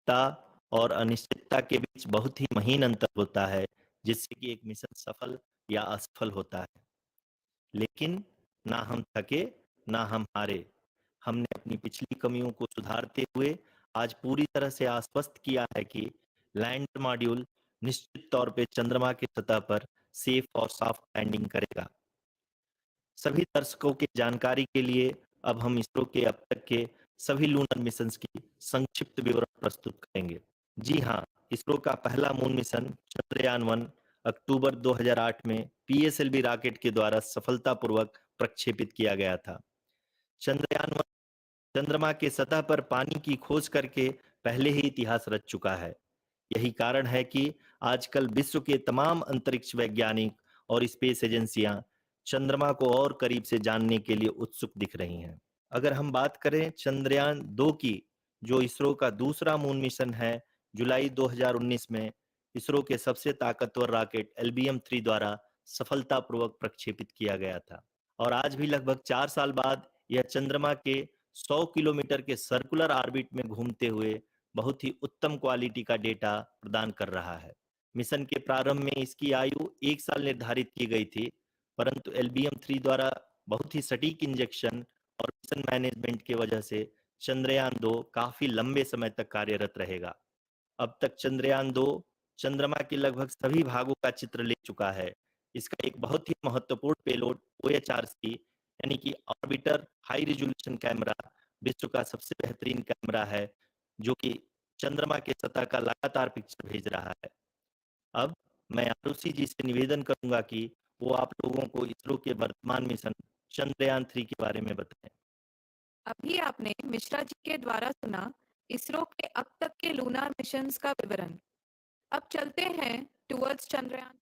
निश्चितता और अनिश्चितता के बीच बहुत ही महीन अंतर होता है, जिससे कि एक मिशन सफल या असफल होता है। लेकिन ना हम थके, ना हम हारे। हमने अपनी पिछली कमियों को सुधारते हुए आज पूरी तरह से आश्वस्त किया है कि लैंडर मॉड्यूल निश्चित तौर पे चंद्रमा की सतह पर सेफ और सॉफ्ट लैंडिंग करेगा। सभी दर्शकों की जानकारी के लिए अब हम इसरो के अब तक के सभी लूनर मिशंस की संक्षिप्त विवरण प्रस्तुत करेंगे। जी हाँ, इसरो का पहला मून मिशन चंद्रयान-1 अक्टूबर 2008 में पीएसएलवी रॉकेट के द्वारा सफलतापूर्वक प्रक्षेपित किया गया था। चंद्रयान-1 चंद्रमा के सतह पर पानी की खोज करके पहले ही इतिहास रच चुका है। यही कारण है कि आजकल विश्व के तमाम अंतरिक्ष वैज्ञानिक और स्पेस एजेंसियां चंद्रमा को और करीब से जानने के लिए उत्सुक दिख रही हैं। अगर हम बात करें चंद्रयान 2 की, जो इसरो का दूसरा मून मिशन है, जुलाई 2019 में इसरो के सबसे ताकतवर रॉकेट LBM-3 द्वारा सफलतापूर्वक प्रक्षेपित किया गया था। और आज भी लगभग 4 साल बाद यह चंद्रमा के 100 किलोमीटर के सर्कुलर ऑर्बिट में घूमते हुए बहुत ही उत्तम क्वालिटी का डेटा प्रदान कर रहा है। मिशन के प्रारंभ में इसकी आयु 1 साल निर्धारित की गई थी, परंतु LBM-3 द्वारा बहुत ही सटीक इंजेक्शन और मिशन मैनेजमेंट की वजह से चंद्रयान-2 काफी लंबे समय तक कार्यरत रहेगा। अब तक चंद्रयान-2 चंद्रमा के लगभग सभी भागों का चित्र ले चुका है। इसका एक बहुत ही महत्वपूर्ण पेलोड OHRC यानी कि ऑर्बिटर हाई रिजोल्यूशन कैमरा विश्व का सबसे बेहतरीन कैमरा है, जो कि चंद्रमा के सतह का लगातार पिक्चर भेज रहा है। अब मैं आरुषि जी से निवेदन करूंगा कि वो आप लोगों को इसरो के वर्तमान मिशन चंद्रयान-3 के बारे में बताएं। अभी आपने मिश्रा जी के द्वारा सुना इसरो के अब तक के लूनार मिशंस का विवरण। अब चलते हैं टुवर्ड्स चंद्रयान।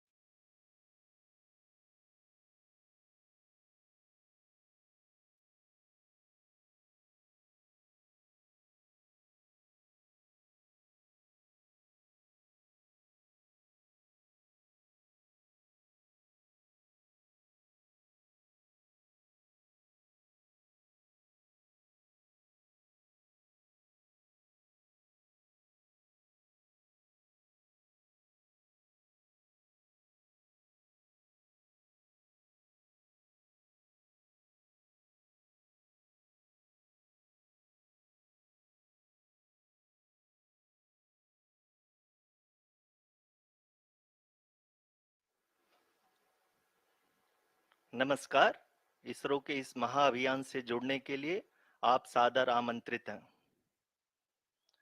नमस्कार। इसरो के इस महाअभियान से जुड़ने के लिए आप सादर आमंत्रित हैं।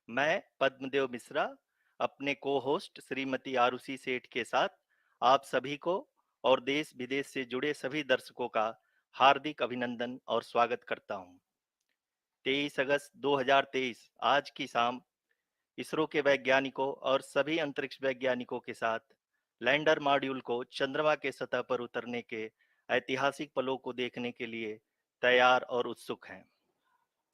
मैं पद्मदेव मिश्रा अपने को होस्ट श्रीमती आरुषि सेठ के साथ आप सभी को और देश विदेश से जुड़े सभी दर्शकों का हार्दिक अभिनंदन और स्वागत करता हूं। 23 अगस्त 2023 आज की शाम इसरो के वैज्ञानिकों और सभी अंतरिक्ष वैज्ञानिकों के साथ लैंडर मॉड्यूल को चंद्रमा के सतह पर उतरने के ऐतिहासिक पलों को देखने के लिए तैयार और उत्सुक हैं।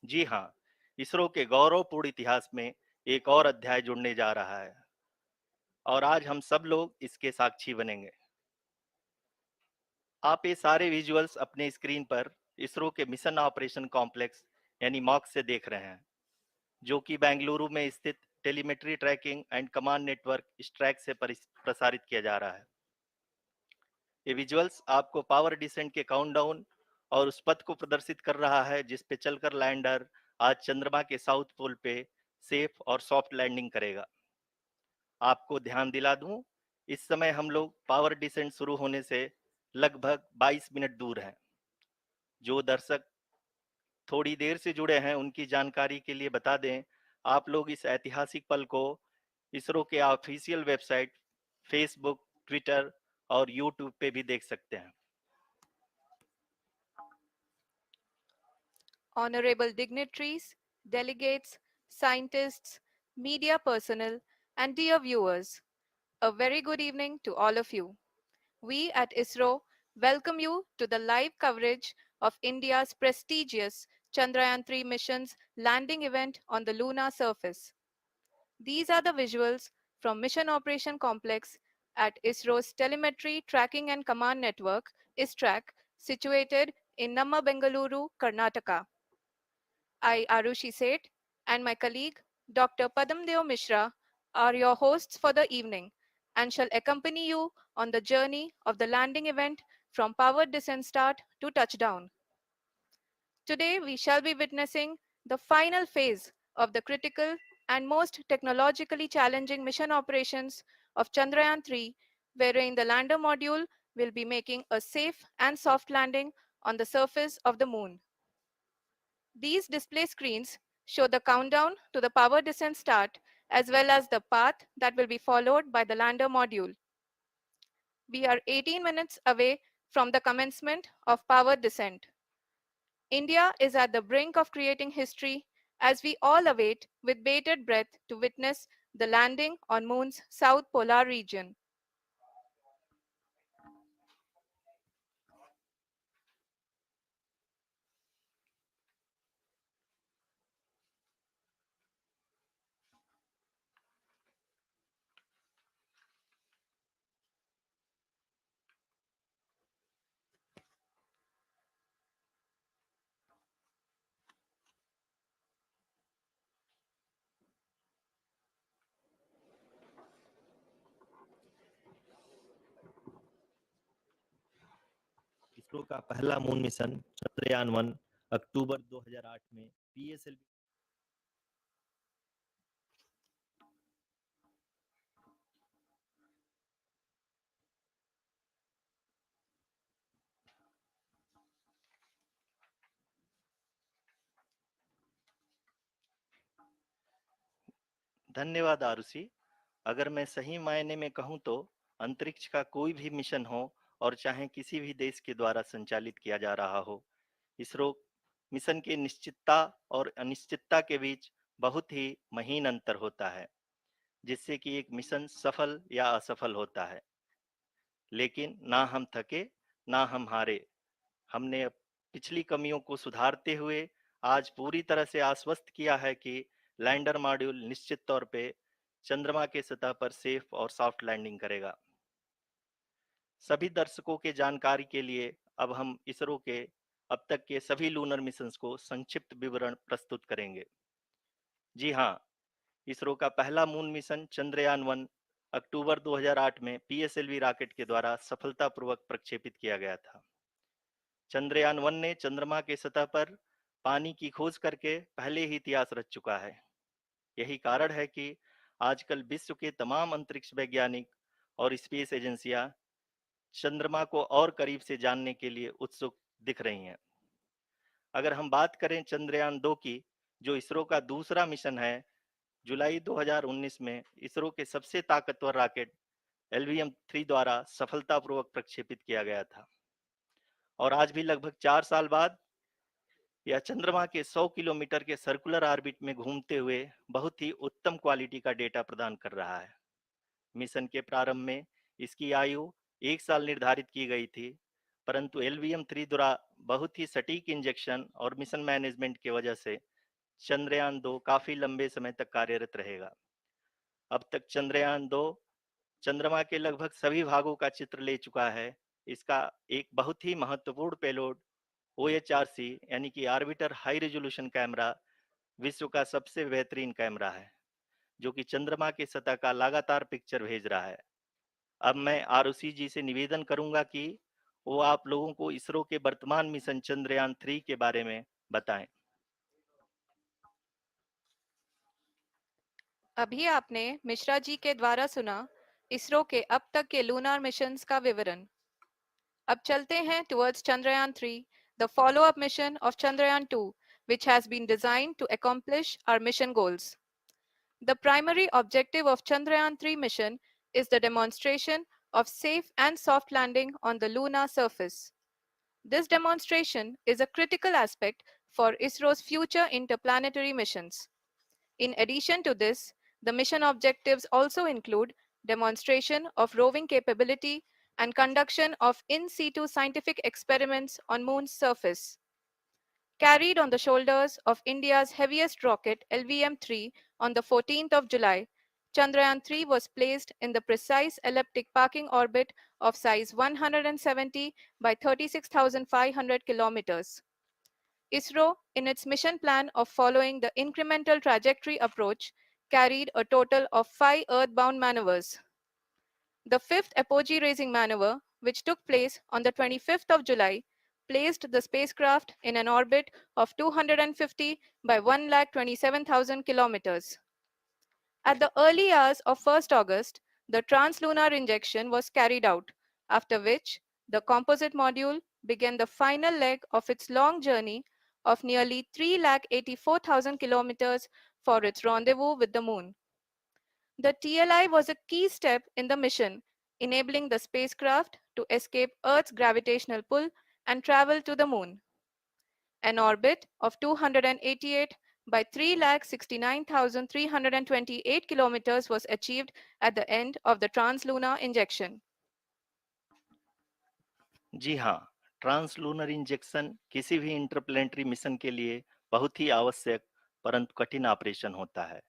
जी हाँ, इसरो के गौरवपूर्ण इतिहास में एक और अध्याय जुड़ने जा रहा है और आज हम सब लोग इसके साक्षी बनेंगे। आप ये सारे विजुअल्स अपने स्क्रीन पर इसरो के मिशन ऑपरेशन कॉम्प्लेक्स यानी मॉक से देख रहे हैं, जो कि बेंगलुरु में स्थित telemetry tracking and command network इस ट्रैक से प्रसारित किया जा रहा है। ये विजुअल्स आपको पावर डिसेंट के काउंटडाउन और उस पथ को प्रदर्शित कर रहा है जिस पे चलकर लैंडर आज चंद्रमा के साउथ पोल पे सेफ और सॉफ्ट लैंडिंग करेगा। आपको ध्यान दिला दूं, इस समय हम लोग पावर डिसेंट शुरू होने से लगभग 22 मिनट दूर हैं। जो दर्शक थोड़ी देर से जुड़े हैं उनकी जानकारी के लिए बता दें, आप लोग इस ऐतिहासिक पल को इसरो के ऑफिशियल वेबसाइट, फेसबुक, ट्विटर और यूट्यूब पे भी देख सकते हैं। Honorable dignitaries, delegates, scientists, media personnel, and dear viewers, a very good evening to all of you. We at ISRO welcome you to the live coverage of India's prestigious Chandrayaan-3 mission's landing event on the lunar surface. These are the visuals from Mission Operation Complex at ISRO's Telemetry Tracking and Command Network, ISTRAC, situated in Namma, Bengaluru, Karnataka. I, Arushi Seth, and my colleague Dr. Padamdeo Mishra are your hosts for the evening and shall accompany you on the journey of the landing event from powered descent start to touchdown. Today, we shall be witnessing the final phase of the critical and most technologically challenging mission operations of Chandrayaan-3, wherein the lander module will be making a safe and soft landing on the surface of the moon. These display screens show the countdown to the power descent start as well as the path that will be followed by the lander module. We are 18 minutes away from the commencement of power descent. India is at the brink of creating history as we all await with bated breath to witness the landing on Moon's south polar region. ISRO का पहला moon mission Chandrayaan 1 अक्टूबर 2008 में PSLV. धन्यवाद आरुषि। अगर मैं सही मायने में कहूं तो अंतरिक्ष का कोई भी मिशन हो और चाहे किसी भी देश के द्वारा संचालित किया जा रहा हो, इसरो मिशन की निश्चितता और अनिश्चितता के बीच बहुत ही महीन अंतर होता है, जिससे कि एक मिशन सफल या असफल होता है। लेकिन ना हम थके, ना हम हारे। हमने पिछली कमियों को सुधारते हुए आज पूरी तरह से आश्वस्त किया है कि लैंडर मॉड्यूल निश्चित तौर पे चंद्रमा के सतह पर सेफ और सॉफ्ट लैंडिंग करेगा। सभी दर्शकों के जानकारी के लिए अब हम इसरो के अब तक के सभी लूनर मिशंस को संक्षिप्त विवरण प्रस्तुत करेंगे। जी हाँ, इसरो का पहला मून मिशन चंद्रयान 1 अक्टूबर 2008 में पीएसएलवी रॉकेट के द्वारा सफलतापूर्वक प्रक्षेपित किया गया था। चंद्रयान 1 ने चंद्रमा के सतह पर पानी की खोज करके पहले ही इतिहास रच चुका है। यही कारण है कि आजकल विश्व के तमाम अंतरिक्ष वैज्ञानिक और स्पेस एजेंसियां चंद्रमा को और करीब से जानने के लिए उत्सुक दिख रही हैं। अगर हम बात करें चंद्रयान 2 की, जो इसरो का दूसरा मिशन है, जुलाई 2019 में इसरो के सबसे ताकतवर रॉकेट LVM-3 द्वारा सफलतापूर्वक प्रक्षेपित किया गया था और आज भी लगभग 4 साल बाद यह चंद्रमा के 100 किलोमीटर के सर्कुलर ऑर्बिट में घूमते हुए बहुत ही उत्तम क्वालिटी का डेटा प्रदान कर रहा है। मिशन के प्रारंभ में इसकी आयु 1 साल निर्धारित की गई थी, परंतु LVM-3 द्वारा बहुत ही सटीक इंजेक्शन और मिशन मैनेजमेंट की वजह से चंद्रयान 2 काफी लंबे समय तक कार्यरत रहेगा। अब तक चंद्रयान 2 चंद्रमा के लगभग सभी भागों का चित्र ले चुका है। इसका एक बहुत ही महत्वपूर्ण पेलोड OHRC यानी कि ऑर्बिटर हाई रेजोल्यूशन कैमरा विश्व का सबसे बेहतरीन कैमरा है, जो कि चंद्रमा की सतह का लगातार पिक्चर भेज रहा है। अब मैं आरुषि जी से निवेदन करूंगा कि वो आप लोगों को इसरो के वर्तमान मिशन चंद्रयान 3 के बारे में बताएं। अभी आपने मिश्रा जी के द्वारा सुना इसरो के अब तक के लूनार मिशंस का विवरण। अब चलते हैं towards Chandrayaan-3, the follow-up mission of Chandrayaan-2, which has been designed to accomplish our mission goals. The primary objective of Chandrayaan-3 mission is the demonstration of safe and soft landing on the lunar surface. This demonstration is a critical aspect for ISRO's future interplanetary missions. In addition to this, the mission objectives also include demonstration of roving capability and conduction of in situ scientific experiments on Moon's surface. Carried on the shoulders of India's heaviest rocket LVM-3 on the 14th of July, Chandrayaan-3 was placed in the precise elliptic parking orbit of size 170 by 36,500 kilometers. ISRO, in its mission plan of following the incremental trajectory approach, carried a total of 5 earthbound maneuvers. The fifth apogee raising maneuver, which took place on the 25th of July, placed the spacecraft in an orbit of 250 by 1,27,000 kilometers. At the early hours of 1st August, the translunar injection was carried out, after which the composite module began the final leg of its long journey of nearly 3,84,000 kilometers for its rendezvous with the moon. The TLI was a key step in the mission, enabling the spacecraft to escape Earth's gravitational pull and travel to the moon. An orbit of 288 by 3,69,328 kilometers was achieved at the end of the translunar injection. जी हाँ, translunar injection किसी भी interplanetary mission के लिए बहुत ही आवश्यक परंतु कठिन operation होता है।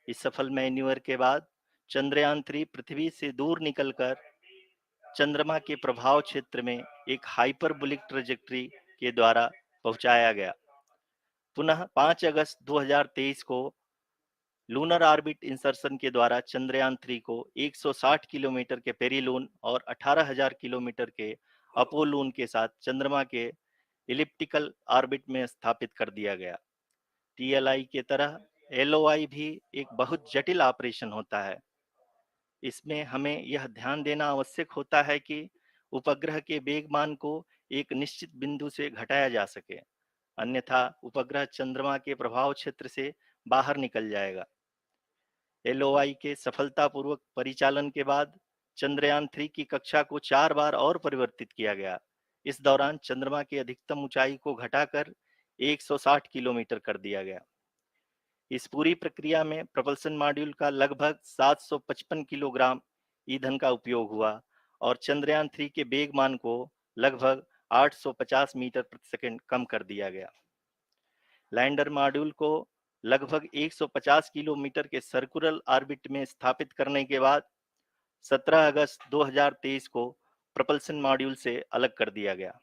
इस सफल मैन्यूवर के बाद चंद्रयान 3 पृथ्वी से दूर निकलकर चंद्रमा के प्रभाव क्षेत्र में एक हाइपरबोलिक ट्रेजेक्टरी के द्वारा पहुंचाया गया। पुनः 5 अगस्त 2023 को लूनर ऑर्बिट इंसर्शन के द्वारा चंद्रयान 3 को 160 किलोमीटर के पेरीलून और 18,000 किलोमीटर के अपोलून के साथ चंद्रमा के इलिप्टिकल ऑर्बिट में स्थापित कर दिया गया। टीएलआई के तरह एलओआई भी एक बहुत जटिल ऑपरेशन होता है। इसमें हमें यह ध्यान देना आवश्यक होता है कि उपग्रह के वेग मान को एक निश्चित बिंदु से घटाया जा सके, अन्यथा उपग्रह चंद्रमा के प्रभाव क्षेत्र से बाहर निकल जाएगा। एलओआई के सफलतापूर्वक परिचालन के बाद चंद्रयान 3 की कक्षा को 4 बार और परिवर्तित किया गया। इस दौरान चंद्रमा की अधिकतम ऊंचाई को घटाकर 160 किलोमीटर कर दिया गया। इस पूरी प्रक्रिया में प्रपल्सन मॉड्यूल का लगभग 755 किलोग्राम ईंधन का उपयोग हुआ और चंद्रयान 3 के वेग मान को लगभग 850 मीटर प्रति सेकंड कम कर दिया गया। लैंडर मॉड्यूल को लगभग 150 किलोमीटर के सर्कुलर ऑर्बिट में स्थापित करने के बाद 17 अगस्त 2023 को प्रपल्सन मॉड्यूल से अलग कर दिया गया।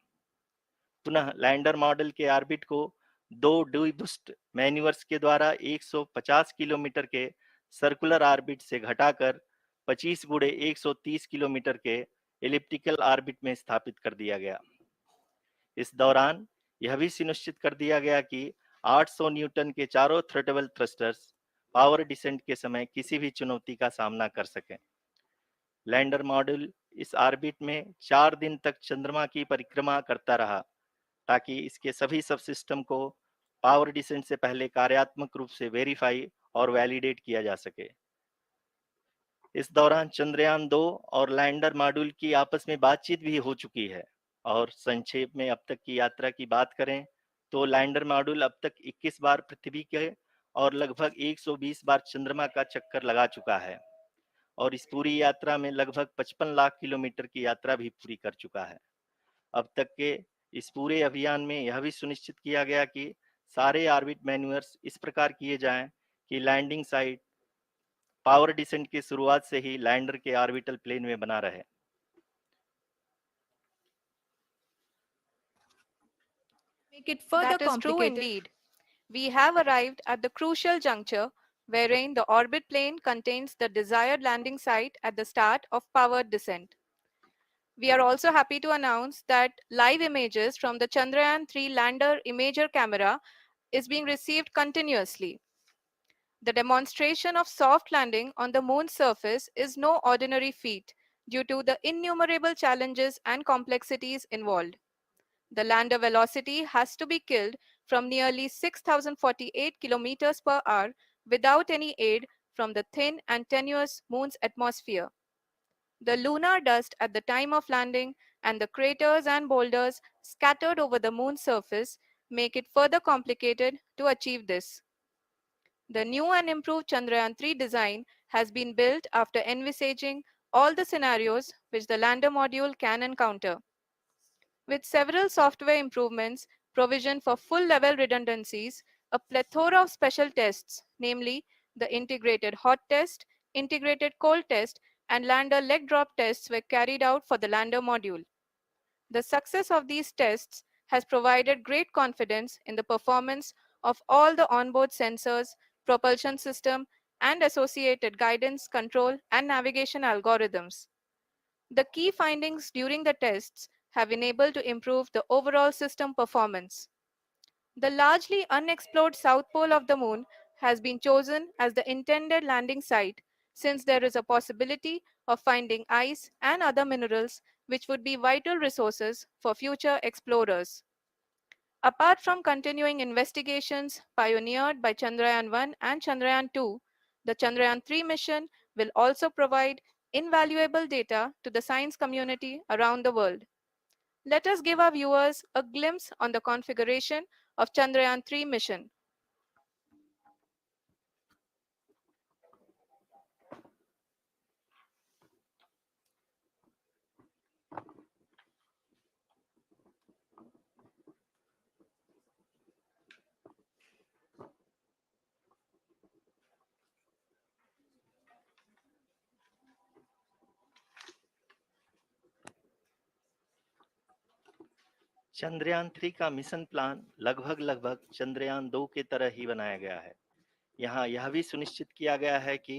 पुनः लैंडर मॉडल के ऑर्बिट को 2 डीबूस्ट मैन्यूवर्स के द्वारा 150 किलोमीटर के सर्कुलर ऑर्बिट से घटाकर 25 गुणे 130 किलोमीटर के एलिप्टिकल ऑर्बिट में स्थापित कर दिया गया। इस दौरान यह भी सुनिश्चित कर दिया गया कि 800 न्यूटन के चारों थ्रोटेबल थ्रस्टर्स पावर डिसेंट के समय किसी भी चुनौती का सामना कर सकें। लैंडर मॉड्यूल इस ऑर्बिट में 4 दिन तक चंद्रमा की परिक्रमा करता रहा ताकि इसके सभी सब सिस्टम को पावर डिसेंट से पहले कार्यात्मक रूप से वेरीफाई और वैलिडेट किया जा सके। इस दौरान चंद्रयान 2 और लैंडर मॉड्यूल की आपस में बातचीत भी हो चुकी है। और संक्षेप में अब तक की यात्रा की बात करें तो लैंडर मॉड्यूल अब तक 21 बार पृथ्वी के और लगभग 120 बार चंद्रमा का चक्कर लगा चुका है और इस पूरी यात्रा में लगभग 55 लाख किलोमीटर की यात्रा भी पूरी कर चुका है। अब तक के इस पूरे अभियान में यह भी सुनिश्चित किया गया कि सारे ऑर्बिट मैन्यूवर्स इस प्रकार किए जाएं कि लैंडिंग साइट पावर डिसेंट की शुरुआत से ही लैंडर के ऑर्बिटल प्लेन में बना रहे। Make it further that is true indeed. We have arrived at the crucial juncture wherein the orbit plane contains the desired landing site at the start of powered descent. We are also happy to announce that live images from the Chandrayaan-3 lander imager camera is being received continuously. The demonstration of soft landing on the moon's surface is no ordinary feat due to the innumerable challenges and complexities involved. The lander velocity has to be killed from nearly 6,048 kilometers per hour without any aid from the thin and tenuous moon's atmosphere. The lunar dust at the time of landing and the craters and boulders scattered over the moon's surface make it further complicated to achieve this. The new and improved Chandrayaan-3 design has been built after envisaging all the scenarios which the lander module can encounter. With several software improvements, provision for full-level redundancies, a plethora of special tests, namely the integrated hot test, integrated cold test, and lander leg drop tests were carried out for the lander module. The success of these tests has provided great confidence in the performance of all the onboard sensors, propulsion system, and associated guidance, control, and navigation algorithms. The key findings during the tests have enabled to improve the overall system performance. The largely unexplored south pole of the moon has been chosen as the intended landing site since there is a possibility of finding ice and other minerals which would be vital resources for future explorers. Apart from continuing investigations pioneered by Chandrayaan-1 and Chandrayaan-2, the Chandrayaan-3 mission will also provide invaluable data to the science community around the world. Let us give our viewers a glimpse on the configuration of Chandrayaan-3 mission. Chandrayaan 3 का mission plan लगभग लगभग चंद्रयान 2 की तरह ही बनाया गया है। यहाँ यह भी सुनिश्चित किया गया है कि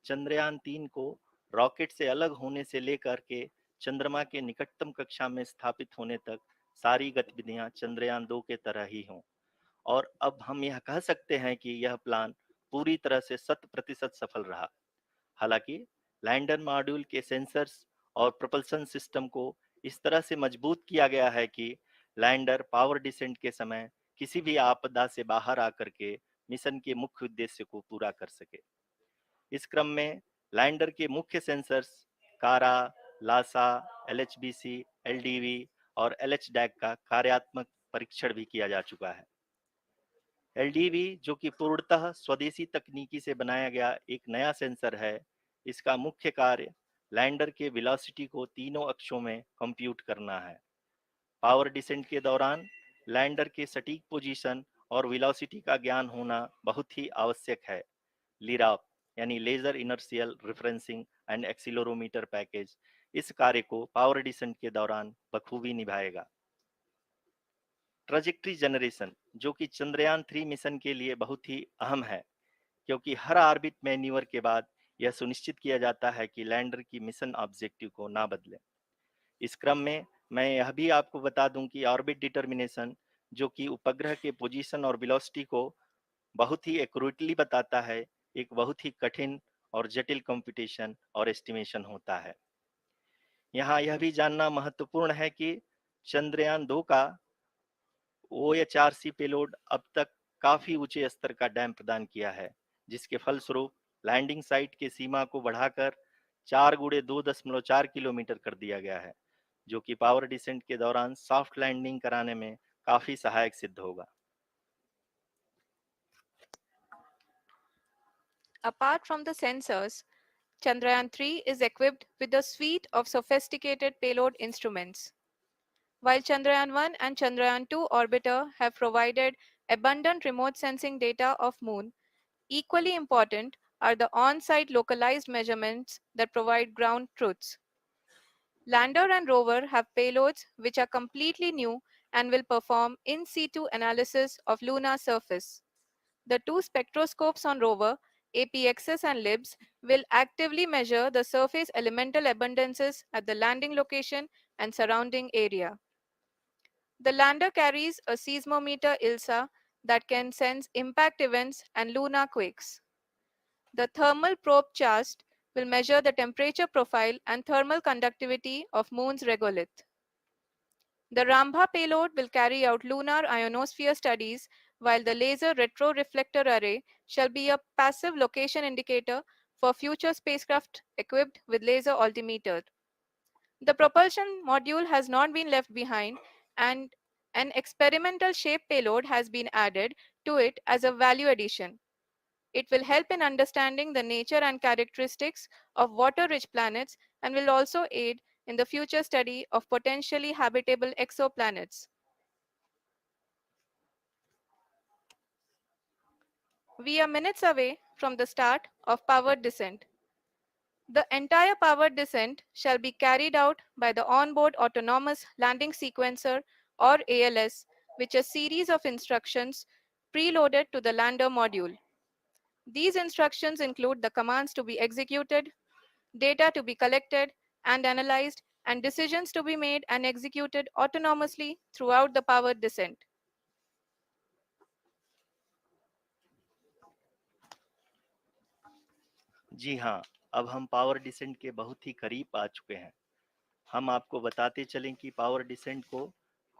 चंद्रयान 3 को रॉकेट से अलग होने से लेकर के चंद्रमा के निकटतम कक्षा में स्थापित होने तक सारी गतिविधियां चंद्रयान 2 के तरह ही हों। और अब हम यह कह सकते हैं कि यह प्लान पूरी तरह से 100% सफल रहा। हालांकि लैंडर मॉड्यूल के सेंसर्स और propulsion सिस्टम को इस तरह से मजबूत किया गया है कि लैंडर पावर डिसेंट के समय किसी भी आपदा से बाहर आकर के मिशन के मुख्य उद्देश्य को पूरा कर सके। इस क्रम में लैंडर के मुख्य सेंसर्स कारा, लासा, LHBC, LDV और LHDAC का कार्यात्मक परीक्षण भी किया जा चुका है। LDV जो कि पूर्णतः स्वदेशी तकनीकी से बनाया गया एक नया सेंसर है, इसका मुख्य कार्य लैंडर के वेलोसिटी को तीनों अक्षों में कंप्यूट करना है। पावर डिसेंट के दौरान लैंडर के सटीक पोजीशन और वेलोसिटी का ज्ञान होना बहुत ही आवश्यक है। लिराप यानी laser inertial referencing and accelerometer package इस कार्य को पावर डिसेंट के दौरान बखूबी निभाएगा। ट्रजेक्ट्री जनरेशन जो कि चंद्रयान 3 मिशन के लिए बहुत ही अहम है, क्योंकि हर ऑर्बिट मैन्यूवर के बाद यह सुनिश्चित किया जाता है कि लैंडर की मिशन ऑब्जेक्टिव को ना बदले। इस क्रम में मैं यह भी आपको बता दूं कि ऑर्बिट डिटर्मिनेशन जो कि उपग्रह के पोजीशन और वेलोसिटी को बहुत ही एक्यूरेटली बताता है, एक बहुत ही कठिन और जटिल कंप्यूटेशन और एस्टिमेशन होता है। यहाँ यह भी जानना महत्वपूर्ण है कि चंद्रयान 2 का OHRC पेलोड अब तक काफी ऊंचे स्तर का डैम प्रदान किया है, जिसके फलस्वरूप लैंडिंग साइट के सीमा को बढ़ाकर 4x2.4 किलोमीटर कर दिया गया है, जो कि पावर डिसेंट के दौरान सॉफ्ट लैंडिंग कराने में काफी सहायक सिद्ध होगा। Apart from the sensors, Chandrayaan-3 is equipped with a suite of sophisticated payload instruments. While Chandrayaan-1 and Chandrayaan-2 orbiter have provided abundant remote sensing data of Moon, equally important are the on-site localized measurements that provide ground truths. Lander and rover have payloads which are completely new and will perform in situ analysis of lunar surface. The two spectroscopes on rover, APXS and LIBS, will actively measure the surface elemental abundances at the landing location and surrounding area. The lander carries a seismometer ILSA that can sense impact events and lunar quakes. The thermal probe CHAST will measure the temperature profile and thermal conductivity of Moon's regolith. The Rambha payload will carry out lunar ionosphere studies, while the laser retroreflector array shall be a passive location indicator for future spacecraft equipped with laser altimeter. The propulsion module has not been left behind, and an experimental shape payload has been added to it as a value addition. It will help in understanding the nature and characteristics of water-rich planets and will also aid in the future study of potentially habitable exoplanets. We are minutes away from the start of powered descent. The entire powered descent shall be carried out by the onboard autonomous landing sequencer or ALS, which is a series of instructions preloaded to the lander module. These instructions include the commands to be executed, data to be collected and analyzed, and decisions to be made and executed autonomously throughout the powered descent. जी हाँ, अब हम power descent के बहुत ही करीब आ चुके हैं। हम आपको बताते चलें कि पावर डिसेंट को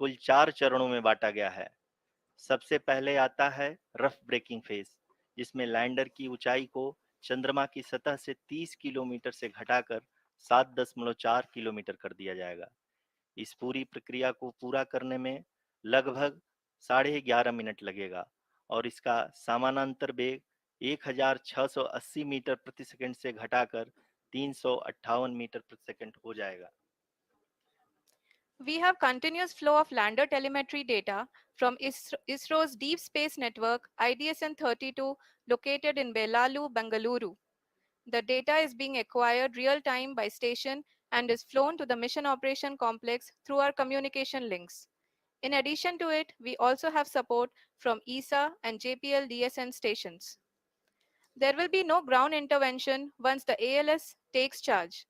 कुल 4 चरणों में बांटा गया है। सबसे पहले आता है रफ ब्रेकिंग फेज, जिसमें लैंडर की ऊंचाई को चंद्रमा की सतह से 30 किलोमीटर से घटाकर 7.4 किलोमीटर कर दिया जाएगा। इस पूरी प्रक्रिया को पूरा करने में लगभग 11.5 मिनट लगेगा और इसका समानांतर वेग 1680 मीटर प्रति सेकंड से घटाकर 358 मीटर प्रति सेकंड हो जाएगा। We have continuous flow of lander telemetry data from ISRO's Deep Space Network IDSN-32 located in Belalu, Bengaluru. The data is being acquired real time by station and is flown to the Mission Operation Complex through our communication links. In addition to it, we also have support from ESA and JPL DSN stations. There will be no ground intervention once the ALS takes charge.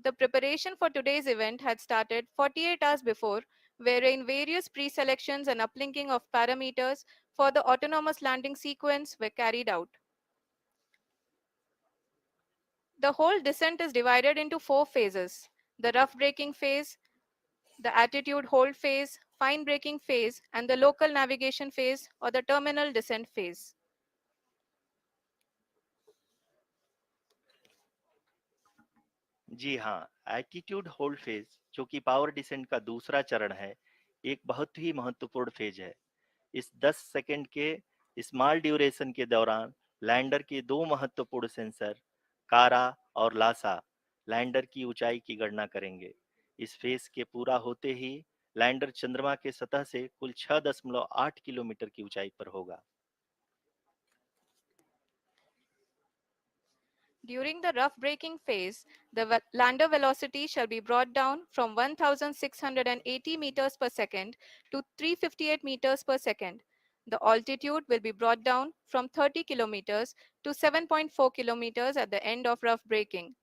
The preparation for today's event had started 48 hours before, wherein various pre-selections and uplinking of parameters for the autonomous landing sequence were carried out. The whole descent is divided into 4 phases: the rough braking phase, the attitude hold phase, fine braking phase, and the local navigation phase or the terminal descent phase. जी हाँ, attitude hold phase, जो कि power descent का दूसरा चरण है, एक बहुत ही महत्वपूर्ण फेज है। इस 10 सेकंड के स्मॉल ड्यूरेशन के दौरान लैंडर के दो महत्वपूर्ण सेंसर, कारा और लासा, लैंडर की ऊंचाई की गणना करेंगे। इस फेज के पूरा होते ही लैंडर चंद्रमा के सतह से कुल 6.8 किलोमीटर की ऊंचाई पर होगा। During the rough braking phase, the lander velocity shall be brought down from 1680 meters per second to 358 meters per second. The altitude will be brought down from 30 kilometers to 7.4 kilometers at the end of rough braking.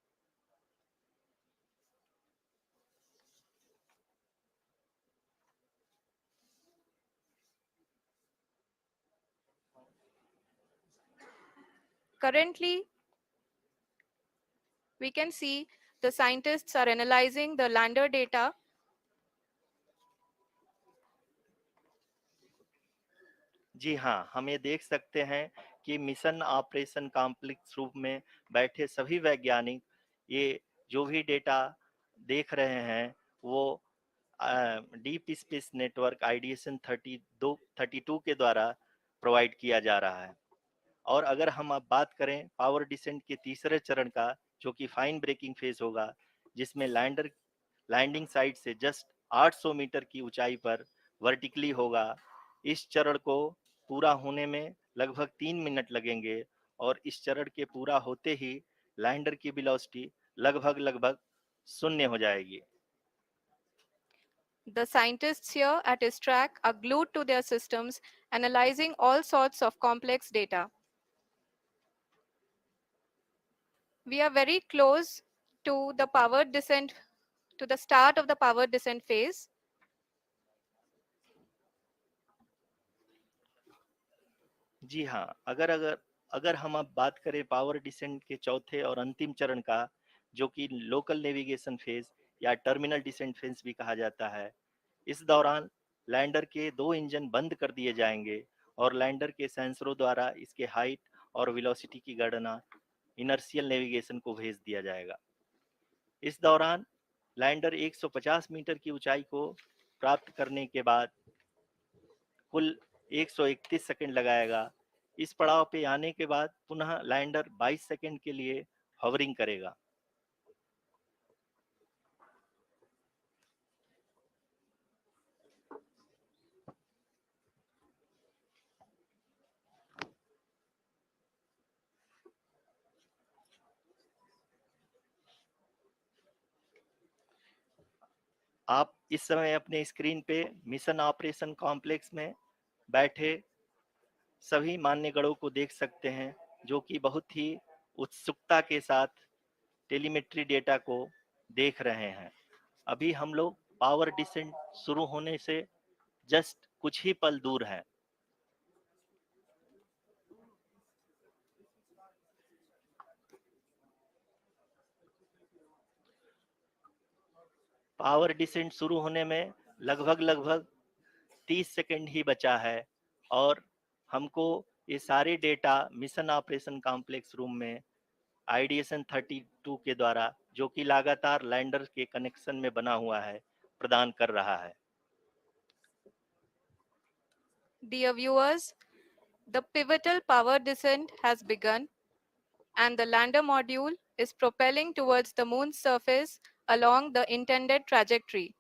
Currently, we can see the scientists are analyzing the lander data. जी हाँ, हम ये देख सकते हैं कि mission operation complex रूप में बैठे सभी वैज्ञानिक ये जो भी डेटा देख रहे हैं वो डीप स्पेस नेटवर्क आईडीएसएन 32 के द्वारा प्रोवाइड किया जा रहा है। और अगर हम अब बात करें पावर डिसेंट के तीसरे चरण का, जो कि फाइन ब्रेकिंग फेज होगा, जिसमें लैंडर लैंडिंग साइट से जस्ट 800 मीटर की ऊंचाई पर वर्टिकली होगा। इस चरण को पूरा होने में लगभग 3 मिनट लगेंगे और इस चरण के पूरा होते ही लैंडर की वेलोसिटी लगभग लगभग शून्य हो जाएगी। The scientists here at ISTRAC are glued to their systems, analyzing all sorts of complex data. We are very close to the powered descent, to the start of the powered descent phase. जी हाँ, अगर अगर अगर हम अब बात करें power descent के चौथे और अंतिम चरण का, जो कि लोकल नेविगेशन फेज या टर्मिनल डिसेंट फेज भी कहा जाता है, इस दौरान लैंडर के दो इंजन बंद कर दिए जाएंगे और लैंडर के सेंसरों द्वारा इसके हाइट और वेलोसिटी की गणना इनर्शियल नेविगेशन को भेज दिया जाएगा। इस दौरान लैंडर 150 मीटर की ऊंचाई को प्राप्त करने के बाद कुल 131 सेकंड लगाएगा। इस पड़ाव पे आने के बाद पुनः लैंडर 22 सेकंड के लिए हवरिंग करेगा। आप इस समय अपने स्क्रीन पे मिशन ऑपरेशन कॉम्प्लेक्स में बैठे सभी मान्यगणों को देख सकते हैं, जो कि बहुत ही उत्सुकता के साथ टेलीमेट्री डेटा को देख रहे हैं। अभी हम लोग पावर डिसेंट शुरू होने से जस्ट कुछ ही पल दूर हैं। पावर डिसेंट शुरू होने में लगभग 30 सेकंड ही बचा है और हमको ये सारे data mission operation complex room में आईडीएसएन 32 के द्वारा, जो कि लगातार लैंडर के कनेक्शन में बना हुआ है, प्रदान कर रहा है। Dear viewers, the pivotal power descent has begun and the lander module is propelling towards the moon's surface along the intended trajectory.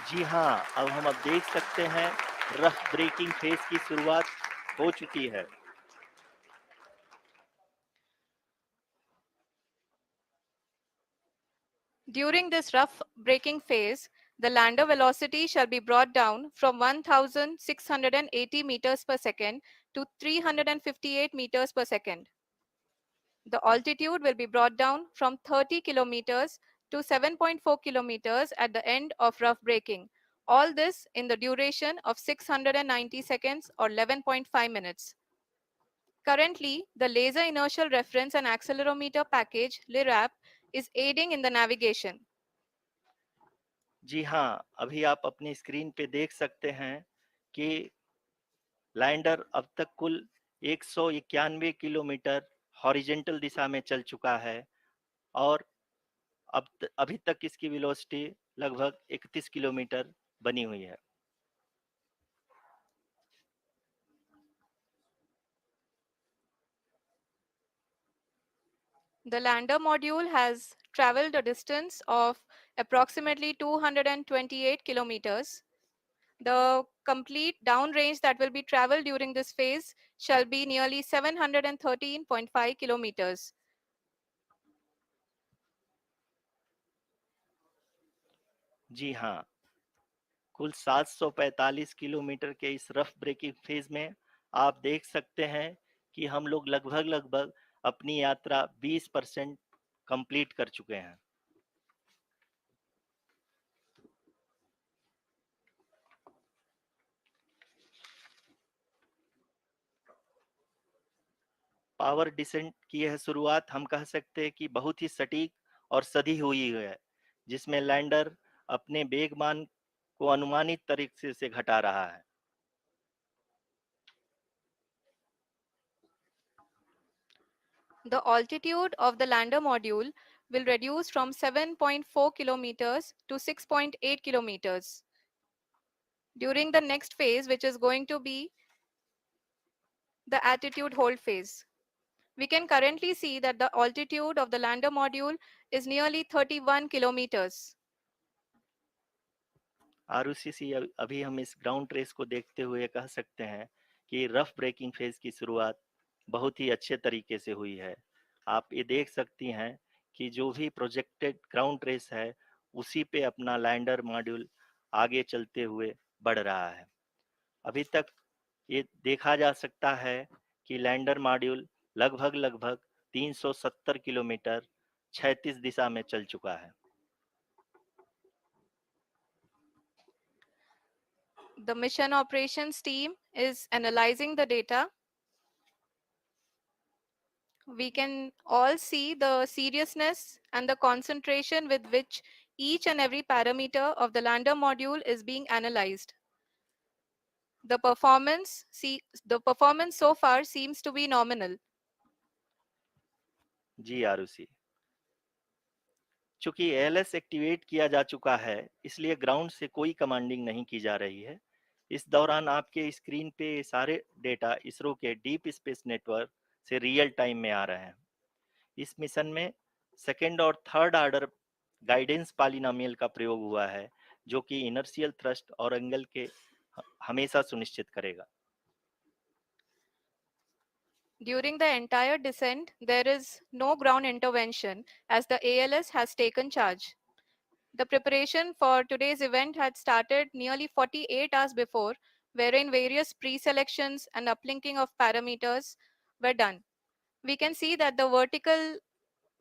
जी हाँ, अब हम देख सकते हैं रफ ब्रेकिंग फेज की शुरुआत हो चुकी है। During this rough braking phase, the lander velocity shall be brought down from 1680 meters per second to 358 meters per second. The altitude will be brought down from 30 kilometers to 7.4 kilometers at the end of rough braking. All this in the duration of 690 seconds or 11.5 minutes. Currently, the Laser Inertial Reference and Accelerometer package (LIRAP) is aiding in the navigation. जी हाँ, अभी आप अपनी screen पे देख सकते हैं कि lander अब तक कुल 191 किलोमीटर हॉरिजेंटल दिशा में चल चुका है और अभी तक इसकी वेलोसिटी लगभग 31 किलोमीटर बनी हुई है। The lander module has traveled a distance of approximately 228 kilometers. The complete downrange that will be traveled during this phase shall be nearly 713.5 kilometers. जी हाँ, कुल 745 किलोमीटर के इस रफ ब्रेकिंग फेज में आप देख सकते हैं कि हम लोग लगभग अपनी यात्रा 20% कंप्लीट कर चुके हैं। पावर डिसेंट की यह शुरुआत हम कह सकते हैं कि बहुत ही सटीक और सधी हुई है, जिसमें लैंडर अपने वेगमान को अनुमानित तरीके से घटा रहा है। The altitude of the lander module will reduce from 7.4 kilometers to 6.8 kilometers. During the next phase, which is going to be the attitude hold phase. We can currently see that the altitude of the lander module is nearly 31 kilometers. आरयूसीसी अभी हम इस ground trace को देखते हुए कह सकते हैं कि रफ ब्रेकिंग फेज की शुरुआत बहुत ही अच्छे तरीके से हुई है। आप ये देख सकती हैं कि जो भी प्रोजेक्टेड ग्राउंड ट्रेस है, उसी पे अपना लैंडर मॉड्यूल आगे चलते हुए बढ़ रहा है। अभी तक ये देखा जा सकता है कि लैंडर मॉड्यूल लगभग 370 किलोमीटर क्षैतिज दिशा में चल चुका है। The mission operations team is analyzing the data. We can all see the seriousness and the concentration with which each and every parameter of the lander module is being analyzed. The performance so far seems to be nominal. जी आरुषि, चूंकि ALS activate किया जा चुका है, इसलिए ground से कोई commanding नहीं की जा रही है। इस दौरान आपके स्क्रीन पे सारे डेटा इसरो के डीप स्पेस नेटवर्क से रियल टाइम में आ रहे हैं। इस मिशन में सेकेंड और थर्ड ऑर्डर गाइडेंस पॉलिनोमियल का प्रयोग हुआ है, जो कि इनर्शियल थ्रस्ट और एंगल के हमेशा सुनिश्चित करेगा। During the entire descent, there is no ground intervention as the ALS has taken charge. The preparation for today's event had started nearly 48 hours before, wherein various pre selections and uplinking of parameters were done. We can see that the vertical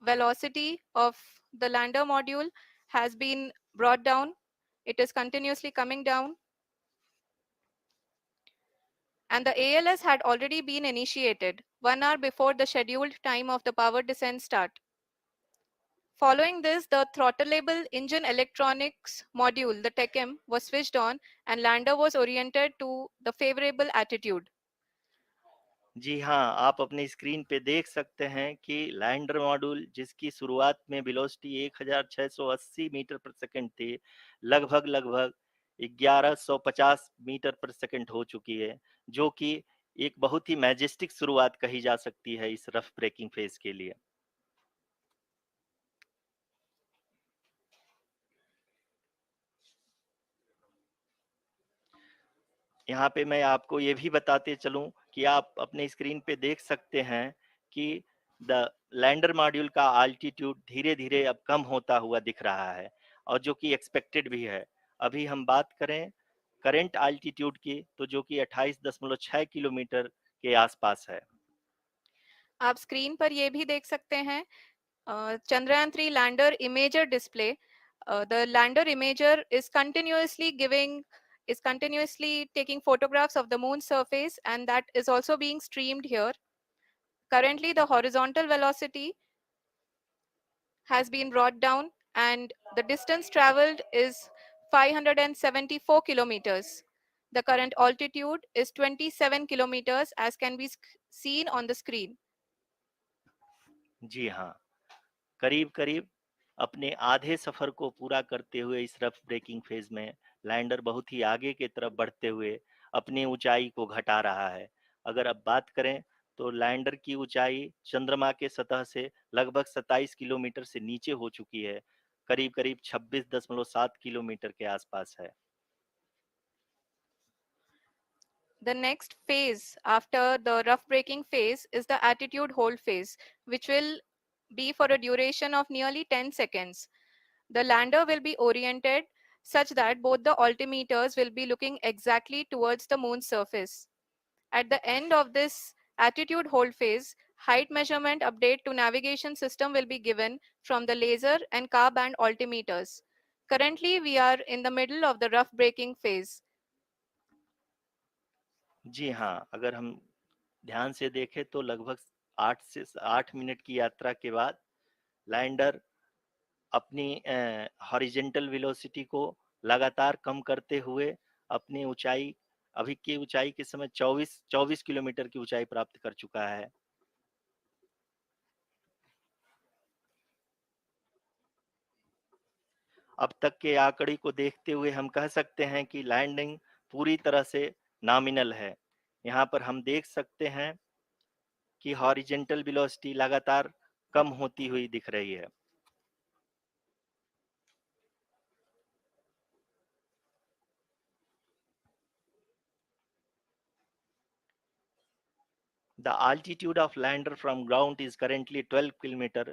velocity of the lander module has been brought down. It is continuously coming down, and the ALS had already been initiated 1 hour before the scheduled time of the power descent start. Following this, the throttleable engine electronics module, the TECM, was switched on and lander was oriented to the favorable attitude. जी हाँ, आप अपनी screen पे देख सकते हैं कि lander module जिसकी शुरुआत में वेलोसिटी 1680 मीटर पर सेकंड थी, लगभग 1150 मीटर पर सेकंड हो चुकी है, जो कि एक बहुत ही मैजेस्टिक शुरुआत कही जा सकती है इस रफ ब्रेकिंग फेज के लिए। यहाँ पे मैं आपको ये भी बताते चलूं कि आप अपने स्क्रीन पे देख सकते हैं कि द लैंडर मॉड्यूल का आल्टीट्यूड धीरे-धीरे अब कम होता हुआ दिख रहा है और जो कि एक्सपेक्टेड भी है। अभी हम बात करें करंट आल्टीट्यूड की तो जो कि 28.6 किलोमीटर के आसपास है। आप स्क्रीन पर ये भी देख सकते हैं Chandrayaan-3 lander imager display. The lander imager is continuously taking photographs of the moon's surface, and that is also being streamed here. Currently, the horizontal velocity has been brought down, and the distance traveled is 574 kilometers. The current altitude is 27 kilometers, as can be seen on the screen. जी हाँ, करीब-करीब अपने आधे सफर को पूरा करते हुए इस rough breaking phase में लैंडर बहुत ही आगे की तरफ बढ़ते हुए अपनी ऊंचाई को घटा रहा है। अगर अब बात करें तो लैंडर की ऊंचाई चंद्रमा के सतह से लगभग 27 किलोमीटर से नीचे हो चुकी है, करीब-करीब 26.7 किलोमीटर के आसपास है। The next phase after the rough braking phase is the attitude hold phase, which will be for a duration of nearly 10 seconds. The lander will be oriented such that both the altimeters will be looking exactly towards the moon's surface. At the end of this attitude hold phase, height measurement update to navigation system will be given from the laser and car band altimeters. Currently, we are in the middle of the rough braking phase. जी हाँ, अगर हम ध्यान से देखें तो लगभग 8 minute की यात्रा के बाद लैंडर अपनी हॉरिजेंटल वेलोसिटी को लगातार कम करते हुए अपनी ऊंचाई अभी की ऊंचाई के समय 24 किलोमीटर की ऊंचाई प्राप्त कर चुका है। अब तक के आंकड़े को देखते हुए हम कह सकते हैं कि लैंडिंग पूरी तरह से नॉमिनल है। यहाँ पर हम देख सकते हैं कि हॉरिजेंटल वेलोसिटी लगातार कम होती हुई दिख रही है। The altitude of lander from ground is currently 12 kilometer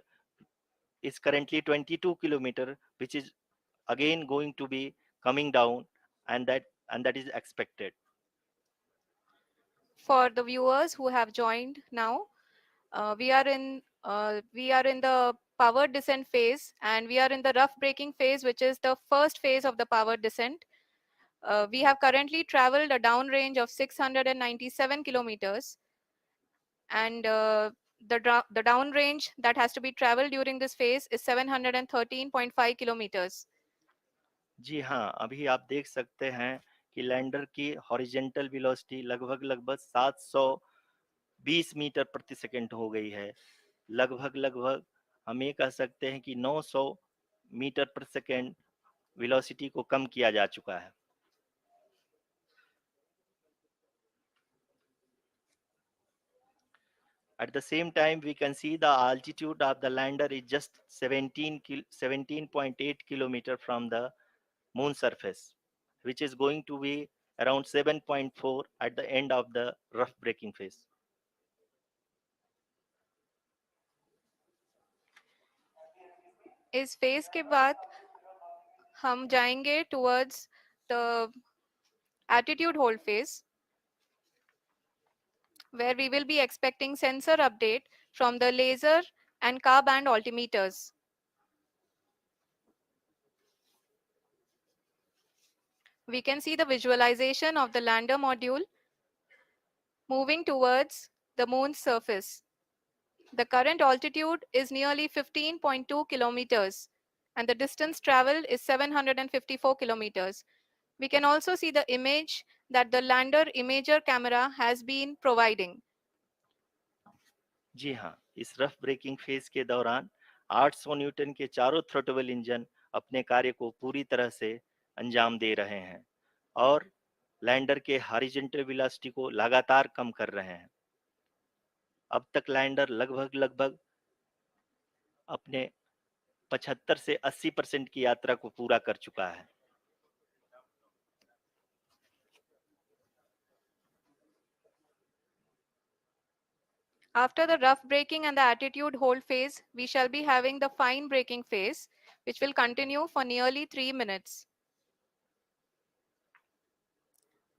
is currently 22 kilometer, which is again going to be coming down, and that is expected. For the viewers who have joined now, we are in the power descent phase, and we are in the rough braking phase, which is the first phase of the power descent. We have currently traveled a downrange of 697 kilometers, and the downrange that has to be traveled during this phase is 713.5 kilometers. जी हाँ, अभी आप देख सकते हैं कि lander की horizontal velocity लगभग 720 metre प्रति सेकंड हो गई है। लगभग हम ये कह सकते हैं कि 900 मीटर प्रति सेकंड वेलोसिटी को कम किया जा चुका है। At the same time, we can see the altitude of the lander is just 17.8 kilometer from the moon surface, which is going to be around 7.4 at the end of the rough braking phase. इस phase के बाद हम जाएंगे towards the attitude hold phase, where we will be expecting sensor update from the laser and car band altimeters. We can see the visualization of the lander module moving towards the moon's surface. The current altitude is nearly 15.2 kilometers and the distance traveled is 754 kilometers. We can also see the image that the lander imager camera has been providing. जी हाँ, इस rough breaking phase के दौरान 800 Newton के चारों throttle engine अपने कार्य को पूरी तरह से अंजाम दे रहे हैं और लैंडर के हॉरिजॉन्टल वेलोसिटी को लगातार कम कर रहे हैं। अब तक लैंडर लगभग लगभग अपने 75 से 80% की यात्रा को पूरा कर चुका है। After the rough braking and the attitude hold phase, we shall be having the fine braking phase, which will continue for nearly 3 minutes.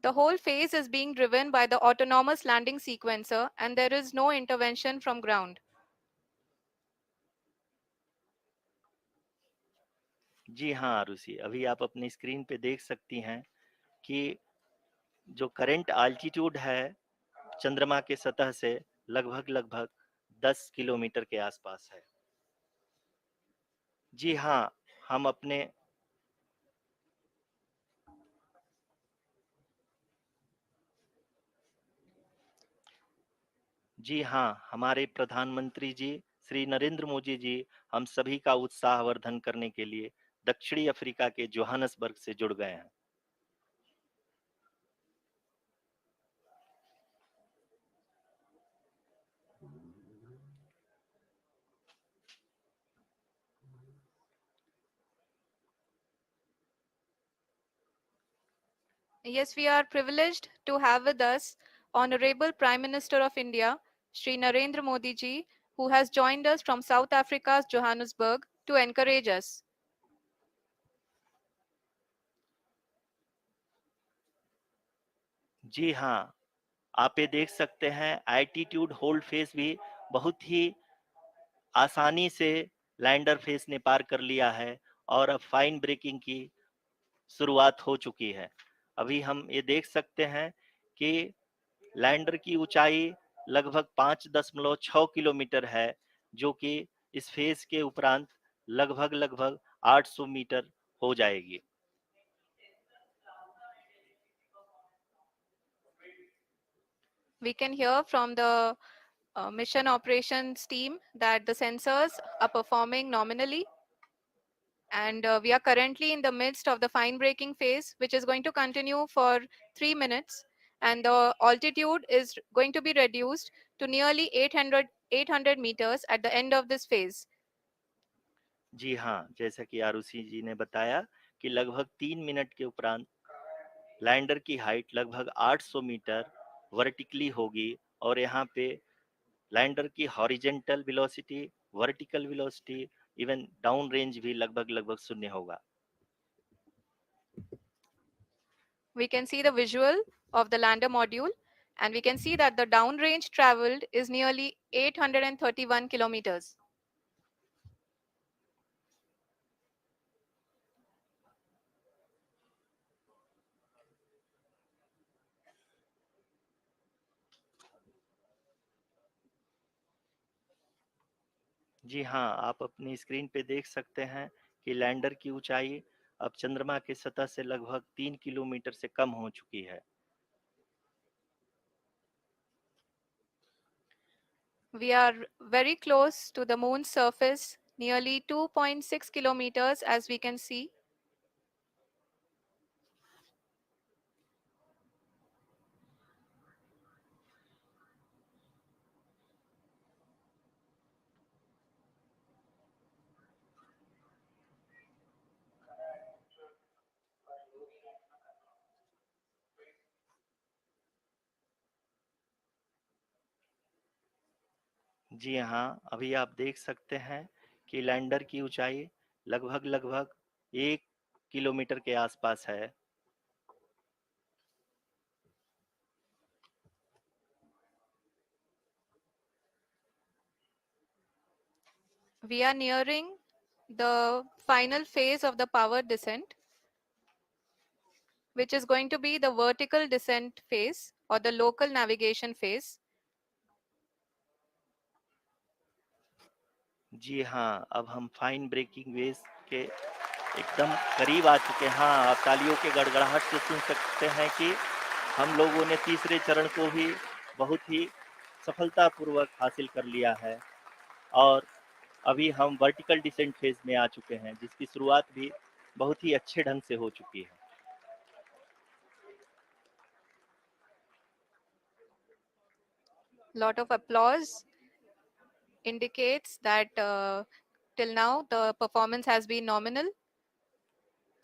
The whole phase is being driven by the autonomous landing sequencer and there is no intervention from ground. जी हाँ आरुषि, अभी आप अपनी screen पे देख सकती हैं कि जो करंट आल्टीट्यूड है चंद्रमा के सतह से लगभग लगभग 10 किलोमीटर के आसपास है। जी हाँ, हम अपने जी हाँ, हमारे प्रधानमंत्री जी श्री नरेंद्र मोदी जी हम सभी का उत्साहवर्धन करने के लिए दक्षिणी अफ्रीका के जोहानसबर्ग से जुड़ गए हैं। Yes, we are privileged to have with us Honorable Prime Minister of India, Shri Narendra Modi ji, who has joined us from South Africa's Johannesburg to encourage us. जी हाँ, आप ये देख सकते हैं एल्टीट्यूड होल्ड फेज भी बहुत ही आसानी से लैंडर फेज ने पार कर लिया है और अब फाइन ब्रेकिंग की शुरुआत हो चुकी है। अभी हम ये देख सकते हैं कि लैंडर की ऊंचाई लगभग 5.6 किलोमीटर है, जो कि इस फेज के उपरांत लगभग लगभग 800 मीटर हो जाएगी। We can hear from the mission operations team that the sensors are performing nominally and we are currently in the midst of the fine braking phase, which is going to continue for 3 minutes and the altitude is going to be reduced to nearly 800 meters at the end of this phase. जी हाँ, जैसा कि आरुषि जी ने बताया कि लगभग 3 minute के उपरांत lander की हाइट लगभग 800 मीटर वर्टिकली होगी और यहाँ पे लैंडर की horizontal velocity, vertical velocity, even down range भी लगभग लगभग शून्य होगा। We can see the visual of the lander module and we can see that the downrange traveled is nearly 831 kilometers. जी हाँ, आप अपनी स्क्रीन पे देख सकते हैं कि लैंडर की ऊंचाई अब चंद्रमा की सतह से लगभग 3 किलोमीटर से कम हो चुकी है। We are very close to the moon's surface, nearly 2.6 kilometers as we can see. जी हाँ, अभी आप देख सकते हैं कि लैंडर की ऊंचाई लगभग 1 किलोमीटर के आसपास है। We are nearing the final phase of the power descent, which is going to be the vertical descent phase or the local navigation phase. जी हाँ, अब हम फाइन ब्रेकिंग वेव्स के एकदम करीब आ चुके हैं। हाँ, आप तालियों के गड़गड़ाहट से सुन सकते हैं कि हम लोगों ने तीसरे चरण को भी बहुत ही सफलतापूर्वक हासिल कर लिया है और अभी हम वर्टिकल डिसेंट फेज में आ चुके हैं, जिसकी शुरुआत भी बहुत ही अच्छे ढंग से हो चुकी है। Lot of applause indicates that till now the performance has been nominal.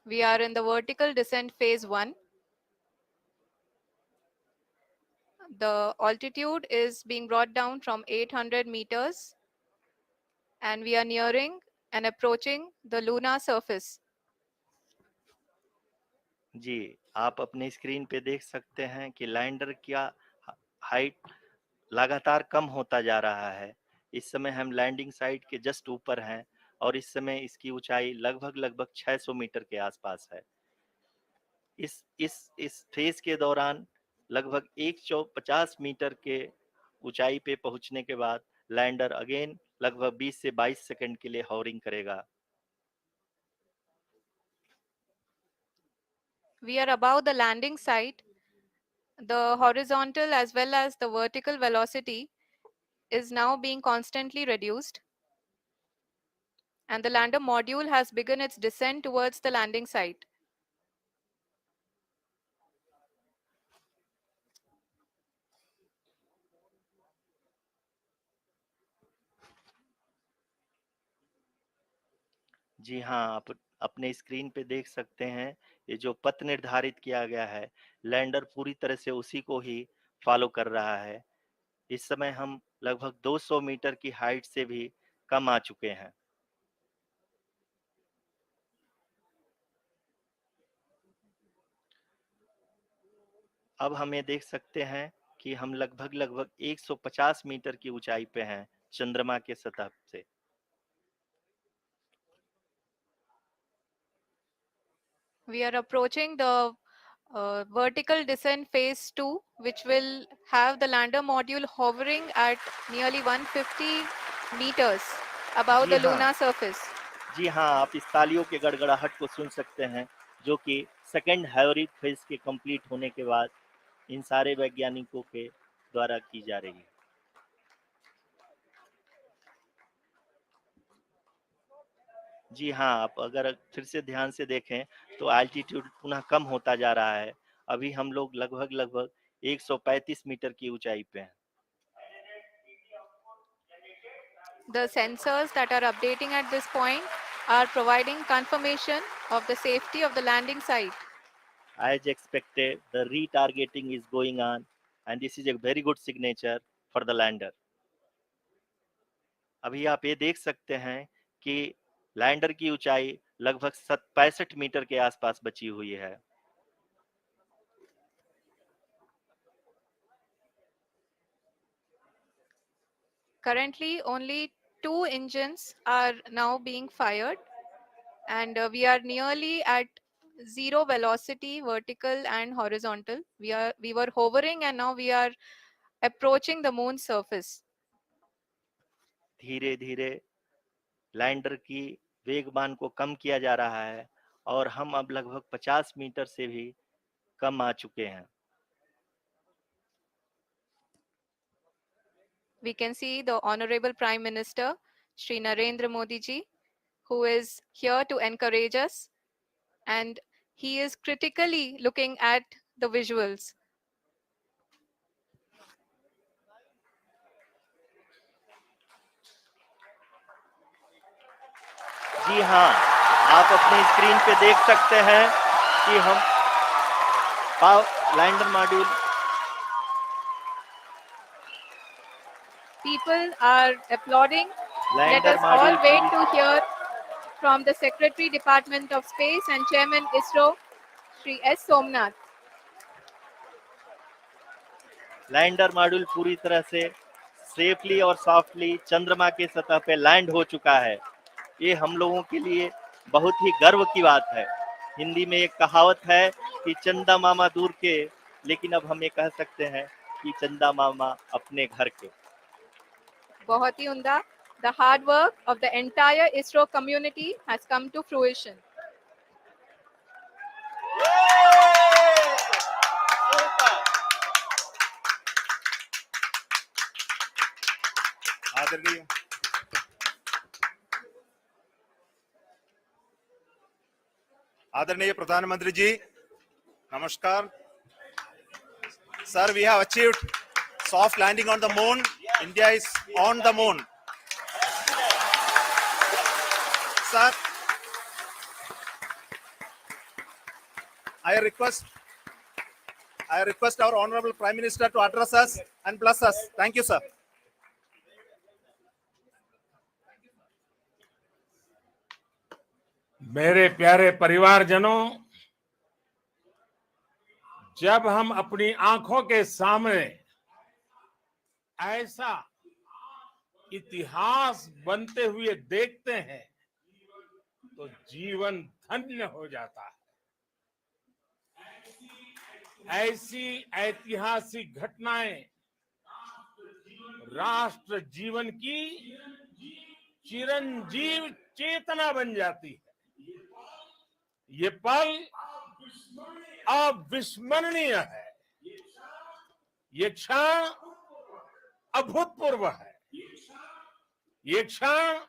We are in the vertical descent phase 1. The altitude is being brought down from 800 meters and we are nearing and approaching the lunar surface. जी, आप अपने screen पे देख सकते हैं कि lander का height लगातार कम होता जा रहा है। इस समय हम लैंडिंग साइट के जस्ट ऊपर हैं और इस समय इसकी ऊंचाई लगभग 600 मीटर के आसपास है। इस फेज के दौरान लगभग 150 मीटर के ऊंचाई पे पहुंचने के बाद लैंडर अगेन लगभग 20 से 22 सेकंड के लिए हॉवरिंग करेगा। We are above the landing site. The horizontal as well as the vertical velocity is now being constantly reduced, and the lander module has begun its descent towards the landing site. जी हाँ, आप अपने screen पे देख सकते हैं, ये जो पथ निर्धारित किया गया है, लैंडर पूरी तरह से उसी को ही फॉलो कर रहा है। इस समय हम लगभग 200 मीटर की हाइट से भी कम आ चुके हैं। अब हम ये देख सकते हैं कि हम लगभग 150 मीटर की ऊंचाई पे हैं चंद्रमा के सतह से। We are approaching the vertical descent phase 2, which will have the lander module hovering at nearly 150 meters above ji the हाँ, lunar surface. जी हाँ, आप इस तालियों के गड़गड़ाहट को सुन सकते हैं, जो कि सेकंड हैवरिक फेज के कंप्लीट होने के बाद इन सारे वैज्ञानिकों के द्वारा की जा रही है। जी हाँ, आप अगर फिर से ध्यान से देखें तो एल्टीट्यूड पुनः कम होता जा रहा है। अभी हम लोग लगभग 135 मीटर की ऊंचाई पे हैं। The sensors that are updating at this point are providing confirmation of the safety of the landing site. As expected, the retargeting is going on and this is a very good signature for the lander. अभी आप ये देख सकते हैं कि lander की ऊंचाई लगभग 65 मीटर के आसपास बची हुई है। Currently, only 2 engines are now being fired, and we are nearly at zero velocity, vertical and horizontal. We were hovering, and now we are approaching the moon's surface. धीरे धीरे लैंडर की वेगमान को कम किया जा रहा है और हम अब लगभग 50 मीटर से भी कम आ चुके हैं। We can see the Honorable Prime Minister, Shri Narendra Modi ji, who is here to encourage us, and he is critically looking at the visuals. जी हाँ, आप अपनी स्क्रीन पे देख सकते हैं कि हम lander module People are applauding. Let lander us all module wait पूरी to hear from the Secretary Department of Space and Chairman ISRO, Shri S. Somnath. Lander module पूरी तरह से सेफली और सॉफ्टली चंद्रमा के सतह पे लैंड हो चुका है। ये हम लोगों के लिए बहुत ही गर्व की बात है। हिंदी में एक कहावत है कि चंदा मामा दूर के, लेकिन अब हम ये कह सकते हैं कि चंदा मामा अपने घर के। बहुत ही उम्दा. The hard work of the entire ISRO community has come to fruition. आदरणीय आदरणीय प्रधानमंत्री जी, नमस्कार. Sir, we have achieved soft landing on the moon. India is on the moon. Sir, I request our Honorable Prime Minister to address us and bless us. Thank you, sir. मेरे प्यारे परिवारजनों, जब हम अपनी आंखों के सामने ऐसा इतिहास बनते हुए देखते हैं तो जीवन धन्य हो जाता है। ऐसी ऐतिहासिक घटनाएं राष्ट्र जीवन की चिरंजीव चेतना बन जाती है। ये पल अविस्मरणीय है। ये क्षण अभूतपूर्व है। ये क्षण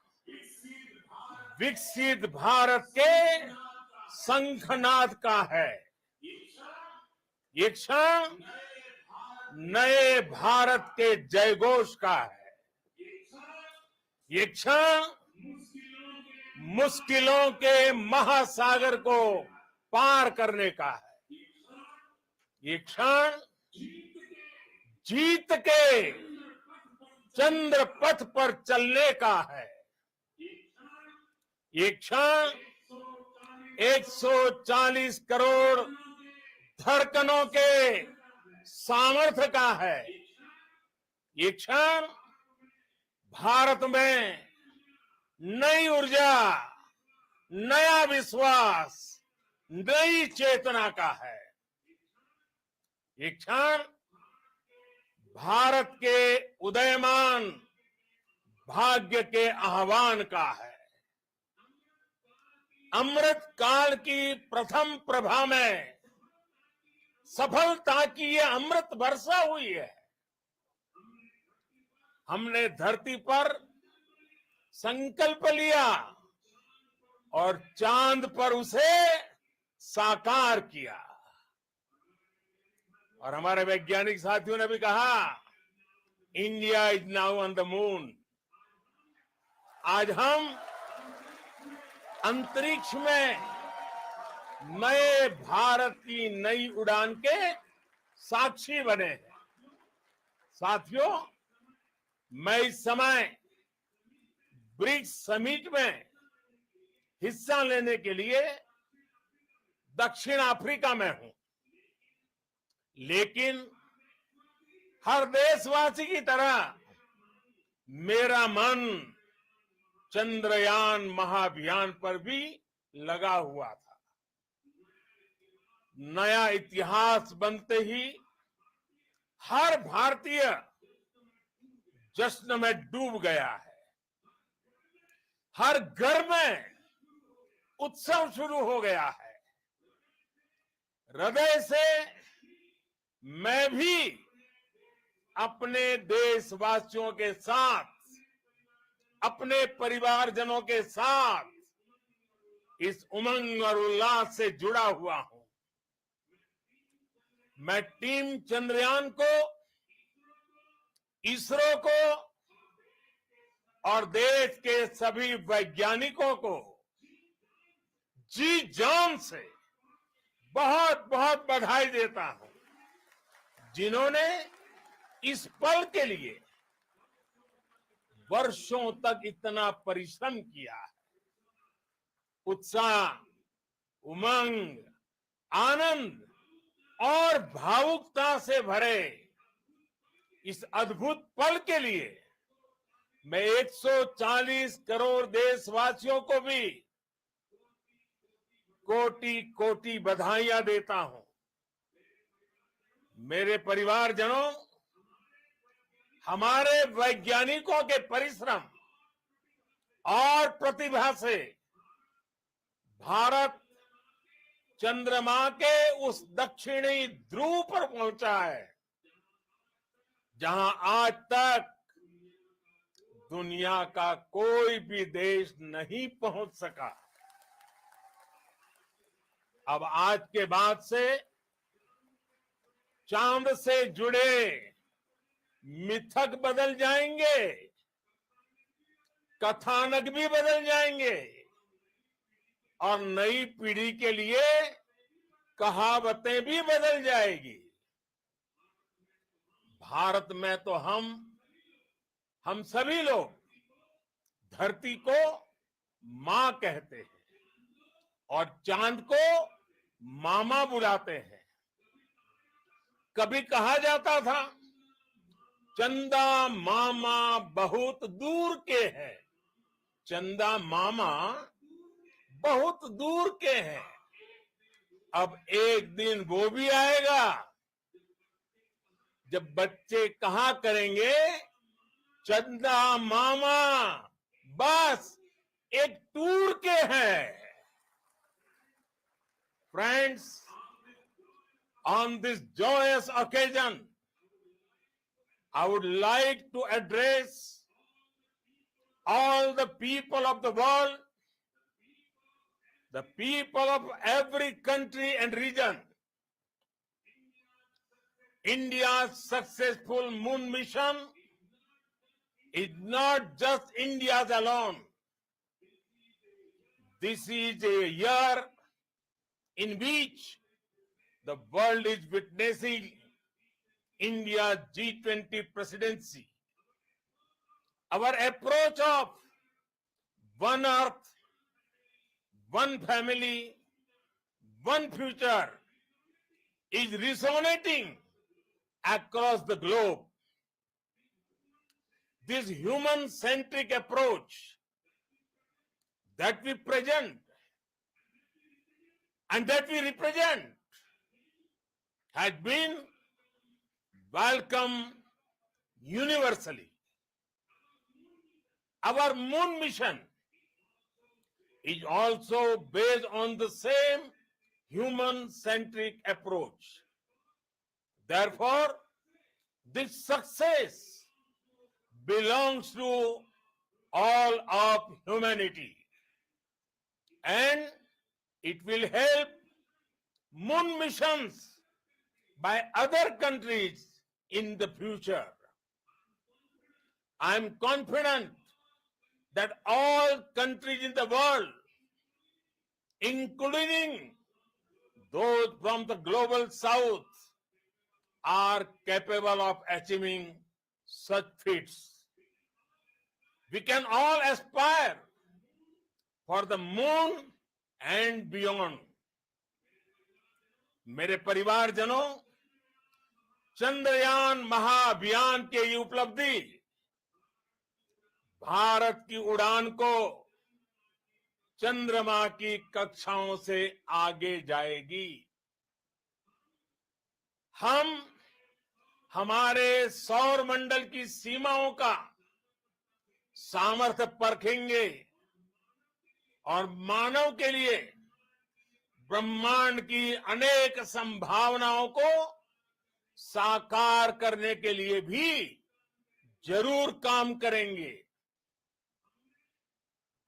विकसित भारत के शंखनाद का है। ये क्षण नए भारत के जयघोष का है। ये क्षण मुश्किलों के महासागर को पार करने का है। ये क्षण जीत के चंद्र पथ पर चलने का है। ये क्षण 140 करोड़ धड़कनों के सामर्थ्य का है। ये क्षण भारत में नई ऊर्जा, नया विश्वास, नई चेतना का है। ये क्षण भारत के उदयमान भाग्य के आह्वान का है। अमृत काल की प्रथम प्रभा में सफलता की ये अमृत वर्षा हुई है। हमने धरती पर संकल्प लिया और चांद पर उसे साकार किया। और हमारे वैज्ञानिक साथियों ने भी कहा, India is now on the moon. आज हम अंतरिक्ष में नए भारत की नई उड़ान के साक्षी बने हैं। साथियों, मैं इस समय ब्रिक्स समिट में हिस्सा लेने के लिए दक्षिण अफ्रीका में हूं, लेकिन हर देशवासी की तरह मेरा मन चंद्रयान महाअभियान पर भी लगा हुआ था। नया इतिहास बनते ही हर भारतीय जश्न में डूब गया है। हर घर में उत्सव शुरू हो गया है। हृदय से मैं भी अपने देशवासियों के साथ, अपने परिवारजनों के साथ इस उमंग और उल्लास से जुड़ा हुआ हूं। मैं टीम चंद्रयान को, इसरो को और देश के सभी वैज्ञानिकों को जी जान से बहुत बहुत बधाई देता हूं, जिन्होंने इस पल के लिए वर्षों तक इतना परिश्रम किया है, उत्साह, उमंग, आनंद और भावुकता से भरे इस अद्भुत पल के लिए मैं 140 करोड़ देशवासियों को भी कोटि कोटि बधाइयां देता हूं। मेरे परिवारजनों, हमारे वैज्ञानिकों के परिश्रम और प्रतिभा से भारत चंद्रमा के उस दक्षिणी ध्रुव पर पहुंचा है जहां आज तक दुनिया का कोई भी देश नहीं पहुंच सका। अब आज के बाद से चांद से जुड़े मिथक बदल जाएंगे, कथानक भी बदल जाएंगे और नई पीढ़ी के लिए कहावतें भी बदल जाएगी। भारत में तो हम सभी लोग धरती को मां कहते हैं और चांद को मामा बुलाते हैं। कभी कहा जाता था चंदा मामा बहुत दूर के हैं, चंदा मामा बहुत दूर के हैं। अब एक दिन वो भी आएगा जब बच्चे कहा करेंगे चंदा मामा बस एक टूर के हैं। Friends, on this joyous occasion, I would like to address all the people of the world, the people of every country and region. India's successful moon mission is not just India's alone. This is a year in which the world is witnessing India's G20 presidency. Our approach of one earth, one family, one future is resonating across the globe. This human-centric approach that we present and that we represent has been welcomed universally. Our moon mission is also based on the same human-centric approach. Therefore, this success belongs to all of humanity, and it will help moon missions by other countries in the future. I am confident that all countries in the world, including those from the global south, are capable of achieving such feats. We can all aspire for the moon and beyond. मेरे परिवारजनों, चंद्रयान महाअभियान की ये उपलब्धि भारत की उड़ान को चंद्रमा की कक्षाओं से आगे जाएगी। हम हमारे सौर मंडल की सीमाओं का सामर्थ्य परखेंगे और मानव के लिए ब्रह्मांड की अनेक संभावनाओं को साकार करने के लिए भी जरूर काम करेंगे।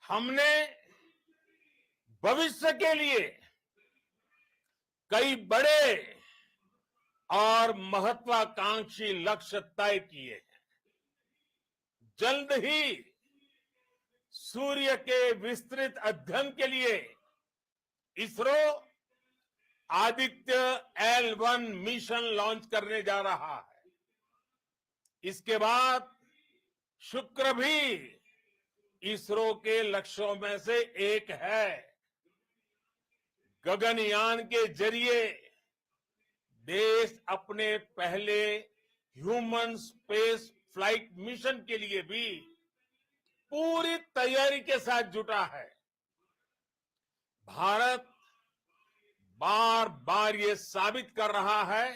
हमने भविष्य के लिए कई बड़े और महत्वाकांक्षी लक्ष्य तय किए हैं। जल्द ही सूर्य के विस्तृत अध्ययन के लिए ISRO Aditya L1 mission launch करने जा रहा है। इसके बाद शुक्र भी इसरो के लक्ष्यों में से एक है। गगनयान के जरिए देश अपने पहले ह्यूमन स्पेस फ्लाइट मिशन के लिए भी पूरी तैयारी के साथ जुटा है। भारत बार बार ये साबित कर रहा है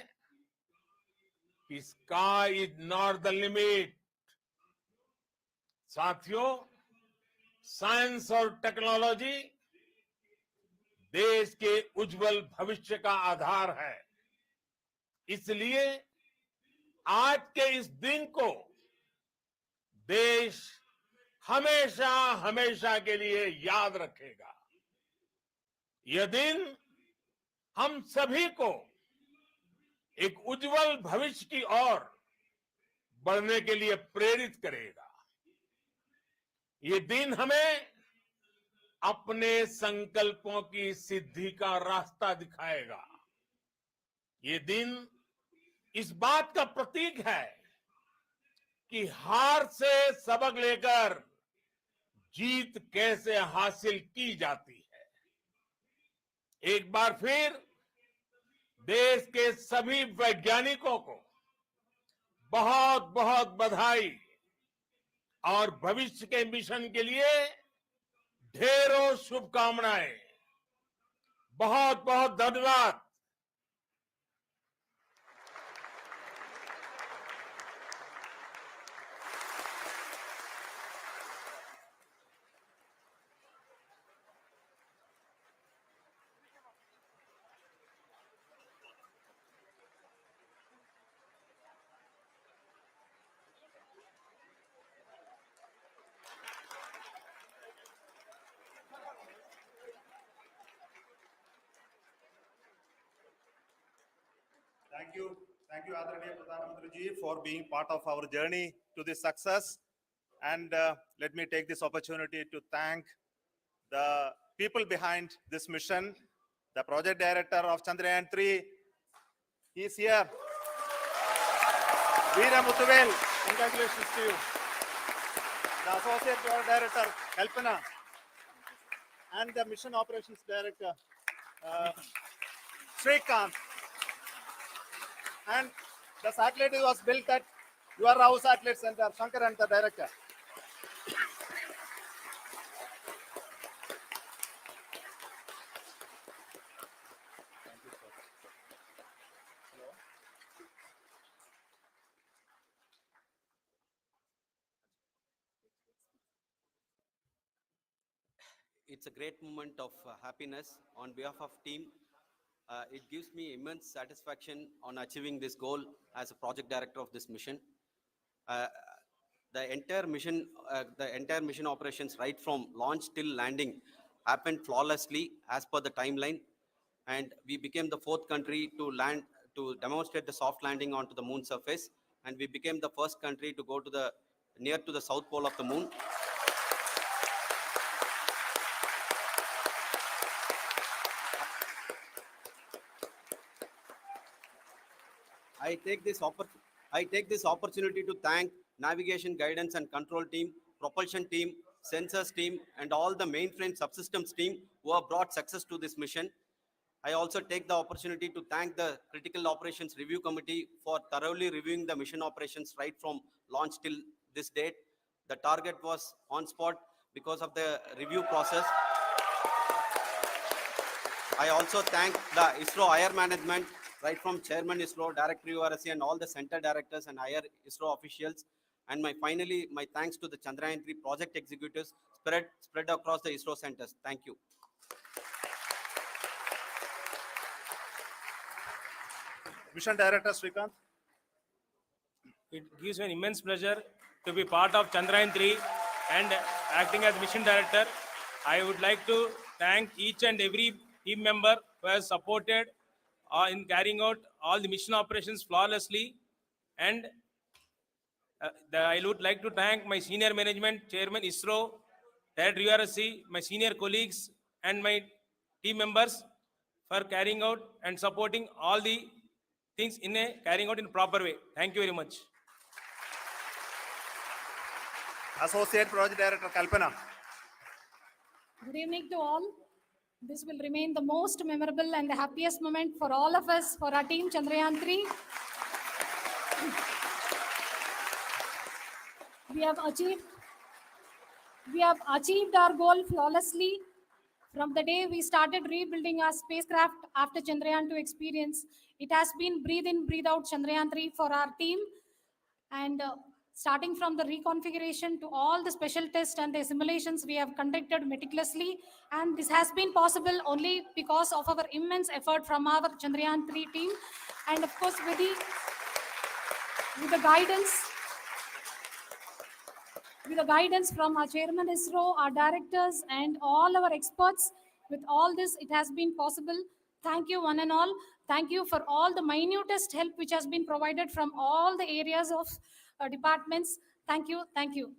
कि sky is not the limit. साथियों, साइंस और टेक्नोलॉजी देश के उज्जवल भविष्य का आधार है। इसलिए आज के इस दिन को देश हमेशा हमेशा के लिए याद रखेगा। यह दिन हम सभी को एक उज्जवल भविष्य की ओर बढ़ने के लिए प्रेरित करेगा। ये दिन हमें अपने संकल्पों की सिद्धि का रास्ता दिखाएगा। ये दिन इस बात का प्रतीक है कि हार से सबक लेकर जीत कैसे हासिल की जाती है। एक बार फिर देश के सभी वैज्ञानिकों को बहुत बहुत बधाई और भविष्य के मिशन के लिए ढेरों शुभकामनाएं। बहुत बहुत धन्यवाद। Thank you, Adaraniya Pradhan Mantri ji, for being part of our journey to this success. And let me take this opportunity to thank the people behind this mission, the project director of Chandrayaan-3. He is here. Veera Muthuvel, congratulations to you. The associate project director, Kalpana, and the mission operations director, Srikanth. And the satellite was built at your Rao Satellite Center, Shankar and the director. It's a great moment of happiness on behalf of team. It gives me immense satisfaction on achieving this goal as a project director of this mission. The entire mission operations, right from launch till landing, happened flawlessly as per the timeline, and we became the 4th country to land to demonstrate the soft landing onto the moon surface, and we became the first country to go to the near to the south pole of the moon. I take this opportunity to thank navigation, guidance and control team, propulsion team, sensors team, and all the mainframe subsystems team who have brought success to this mission. I also take the opportunity to thank the Critical Operations Review Committee for thoroughly reviewing the mission operations right from launch till this date. The target was on spot because of the review process. I also thank the ISRO IR management, right from Chairman ISRO, Director URSC, and all the center directors and IR ISRO officials. And finally, my thanks to the Chandrayaan-3 project executives spread across the ISRO centers. Thank you. Mission Director Srikanth. It gives me an immense pleasure to be part of Chandrayaan-3 and acting as mission director. I would like to thank each and every team member who has supported in carrying out all the mission operations flawlessly. And I would like to thank my senior management, Chairman ISRO, Director URSC, my senior colleagues and my team members for carrying out and supporting all the things carrying out in a proper way. Thank you very much. Associate Project Director Kalpana. Good evening to all. This will remain the most memorable and the happiest moment for all of us, for our team Chandrayaan-3. We have achieved our goal flawlessly. From the day we started rebuilding our spacecraft after Chandrayaan-2 experience, it has been breathe in, breathe out Chandrayaan-3 for our team. And starting from the reconfiguration to all the special tests and the simulations we have conducted meticulously. And this has been possible only because of our immense effort from our Chandrayaan-3 team. And of course, with the guidance from our chairman ISRO, our directors, and all our experts. With all this, it has been possible. Thank you, one and all. Thank you for all the minutest help which has been provided from all the areas of departments. Thank you. Thank you.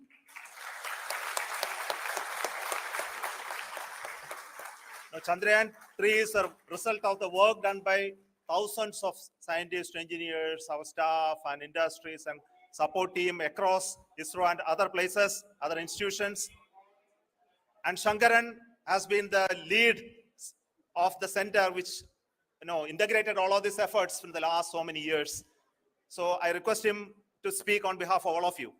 Now, Chandrayaan-3 is a result of the work done by thousands of scientists, engineers, our staff, and industries and support team across ISRO and other places, other institutions. And Shankaran has been the lead of the center, which integrated all of these efforts in the last so many years. So I request him to speak on behalf of all of you.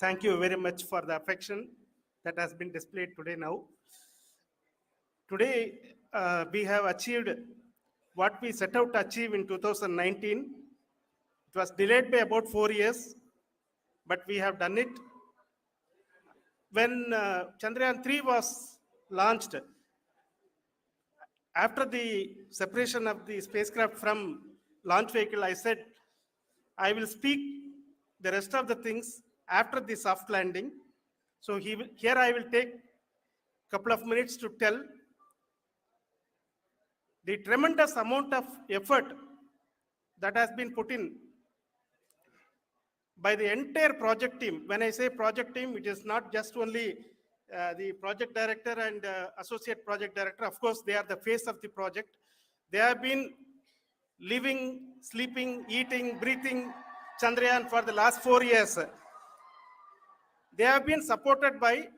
Thank you very much for the affection that has been displayed today now. Today, we have achieved what we set out to achieve in 2019. It was delayed by about 4 years, but we have done it. When Chandrayaan-3 was launched, after the separation of the spacecraft from launch vehicle, I said, I will speak the rest of the things after the soft landing. So here I will take a couple of minutes to tell the tremendous amount of effort that has been put in by the entire project team. When I say project team, it is not just only the project director and associate project director. Of course, they are the face of the project. They have been living, sleeping, eating, breathing Chandrayaan for the last 4 years. They have been supported by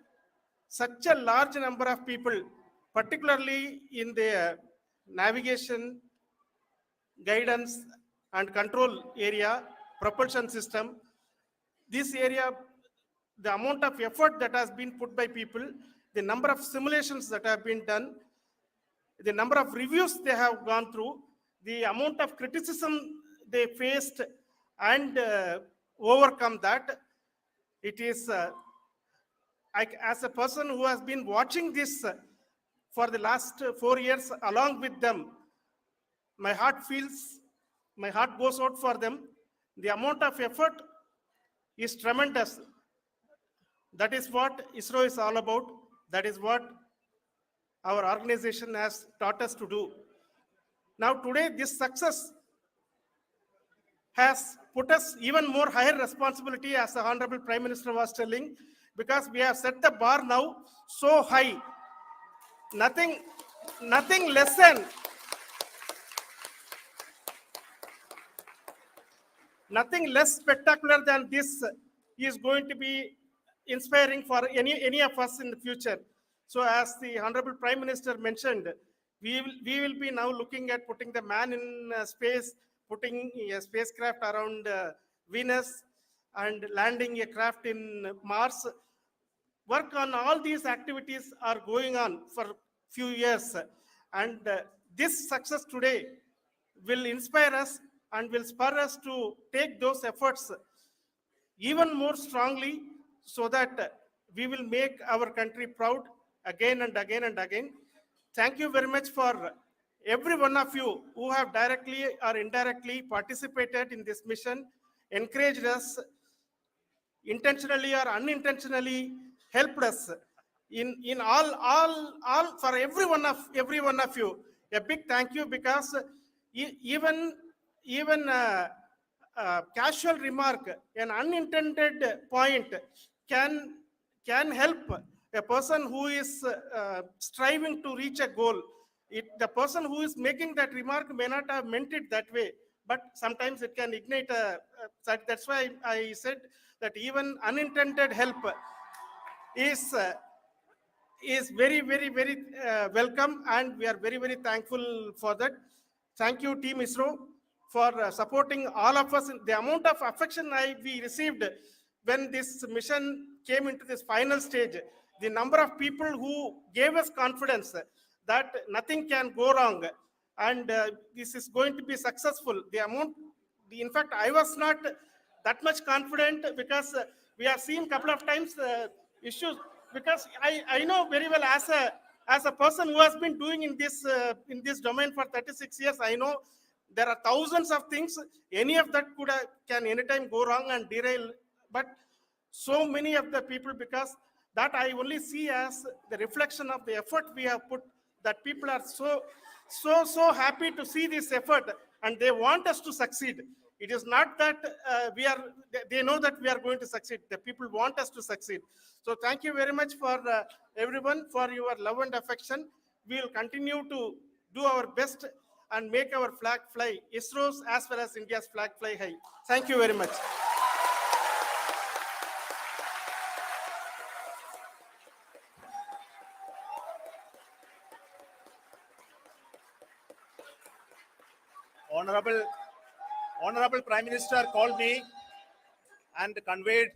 such a large number of people, particularly in the navigation, guidance and control area, propulsion system. This area, the amount of effort that has been put by people, the number of simulations that have been done, the number of reviews they have gone through, the amount of criticism they faced and overcome that. It is, as a person who has been watching this for the last 4 years along with them, my heart goes out for them. The amount of effort is tremendous. That is what ISRO is all about. That is what our organization has taught us to do. Now today, this success has put us even more higher responsibility, as the Honorable Prime Minister was telling, because we have set the bar now so high. Nothing less than nothing less spectacular than this is going to be inspiring for any of us in the future. So as the Honorable Prime Minister mentioned, we will be now looking at putting the man in space, putting a spacecraft around Venus and landing a craft in Mars. Work on all these activities are going on for few years. And this success today will inspire us and will spur us to take those efforts even more strongly, so that we will make our country proud again and again and again. Thank you very much for every one of you who have directly or indirectly participated in this mission, encouraged us, intentionally or unintentionally helped us in all for every one of you. A big thank you, because even casual remark, an unintended point can help a person who is striving to reach a goal. The person who is making that remark may not have meant it that way, but sometimes it can ignite that's why I said that even unintended help is very, very, very welcome, and we are very, very thankful for that. Thank you, Team ISRO, for supporting all of us. The amount of affection we received when this mission came into this final stage, the number of people who gave us confidence that nothing can go wrong, and this is going to be successful. In fact, I was not that much confident, because we have seen couple of times issues, because I know very well, as a person who has been doing in this domain for 36 years, I know there are thousands of things. Any of that can anytime go wrong and derail. But so many of the people, because that I only see as the reflection of the effort we have put, that people are so happy to see this effort, and they want us to succeed. It is not that they know that we are going to succeed. The people want us to succeed. So thank you very much for everyone, for your love and affection. We will continue to do our best and make our flag fly, ISRO's as well as India's flag fly high. Thank you very much. Honorable Prime Minister called me and conveyed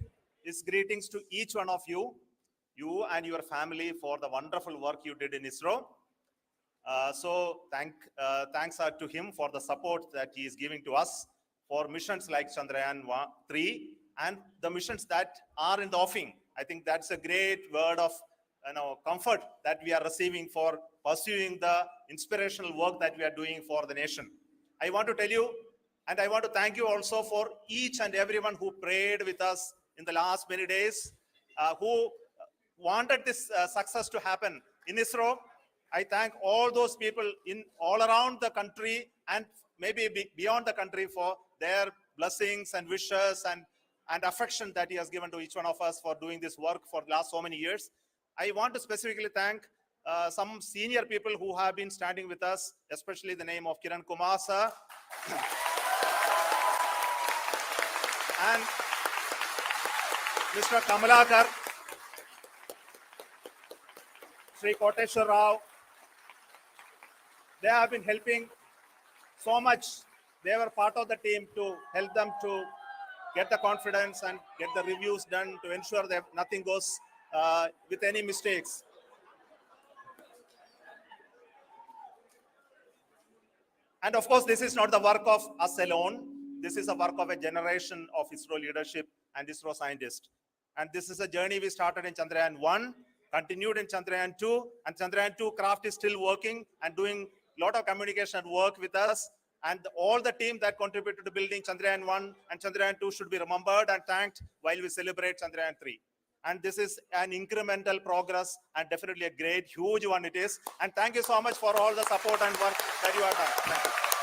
his greetings to each one of you and your family, for the wonderful work you did in ISRO. So thanks are to him for the support that he is giving to us for missions like Chandrayaan-3 and the missions that are in the offing. I think that's a great word of comfort that we are receiving for pursuing the inspirational work that we are doing for the nation. I want to tell you, and I want to thank you also for each and everyone who prayed with us in the last many days, who wanted this success to happen in ISRO. I thank all those people in all around the country and maybe beyond the country for their blessings and wishes and affection that he has given to each one of us for doing this work for the last so many years. I want to specifically thank some senior people who have been standing with us, especially the name of Kiran Kumar sir and Mr. Kamalakar, Sri Koteshwar Rao. They have been helping so much. They were part of the team to help them to get the confidence and get the reviews done to ensure that nothing goes with any mistakes. And of course, this is not the work of us alone. This is a work of a generation of ISRO leadership and ISRO scientists. And this is a journey we started in Chandrayaan-1, continued in Chandrayaan-2, and Chandrayaan-2 craft is still working and doing a lot of communication work with us. And all the team that contributed to building Chandrayaan-1 and Chandrayaan-2 should be remembered and thanked while we celebrate Chandrayaan-3. And this is an incremental progress and definitely a great, huge one it is. And thank you so much for all the support and work that you have done. Thank you.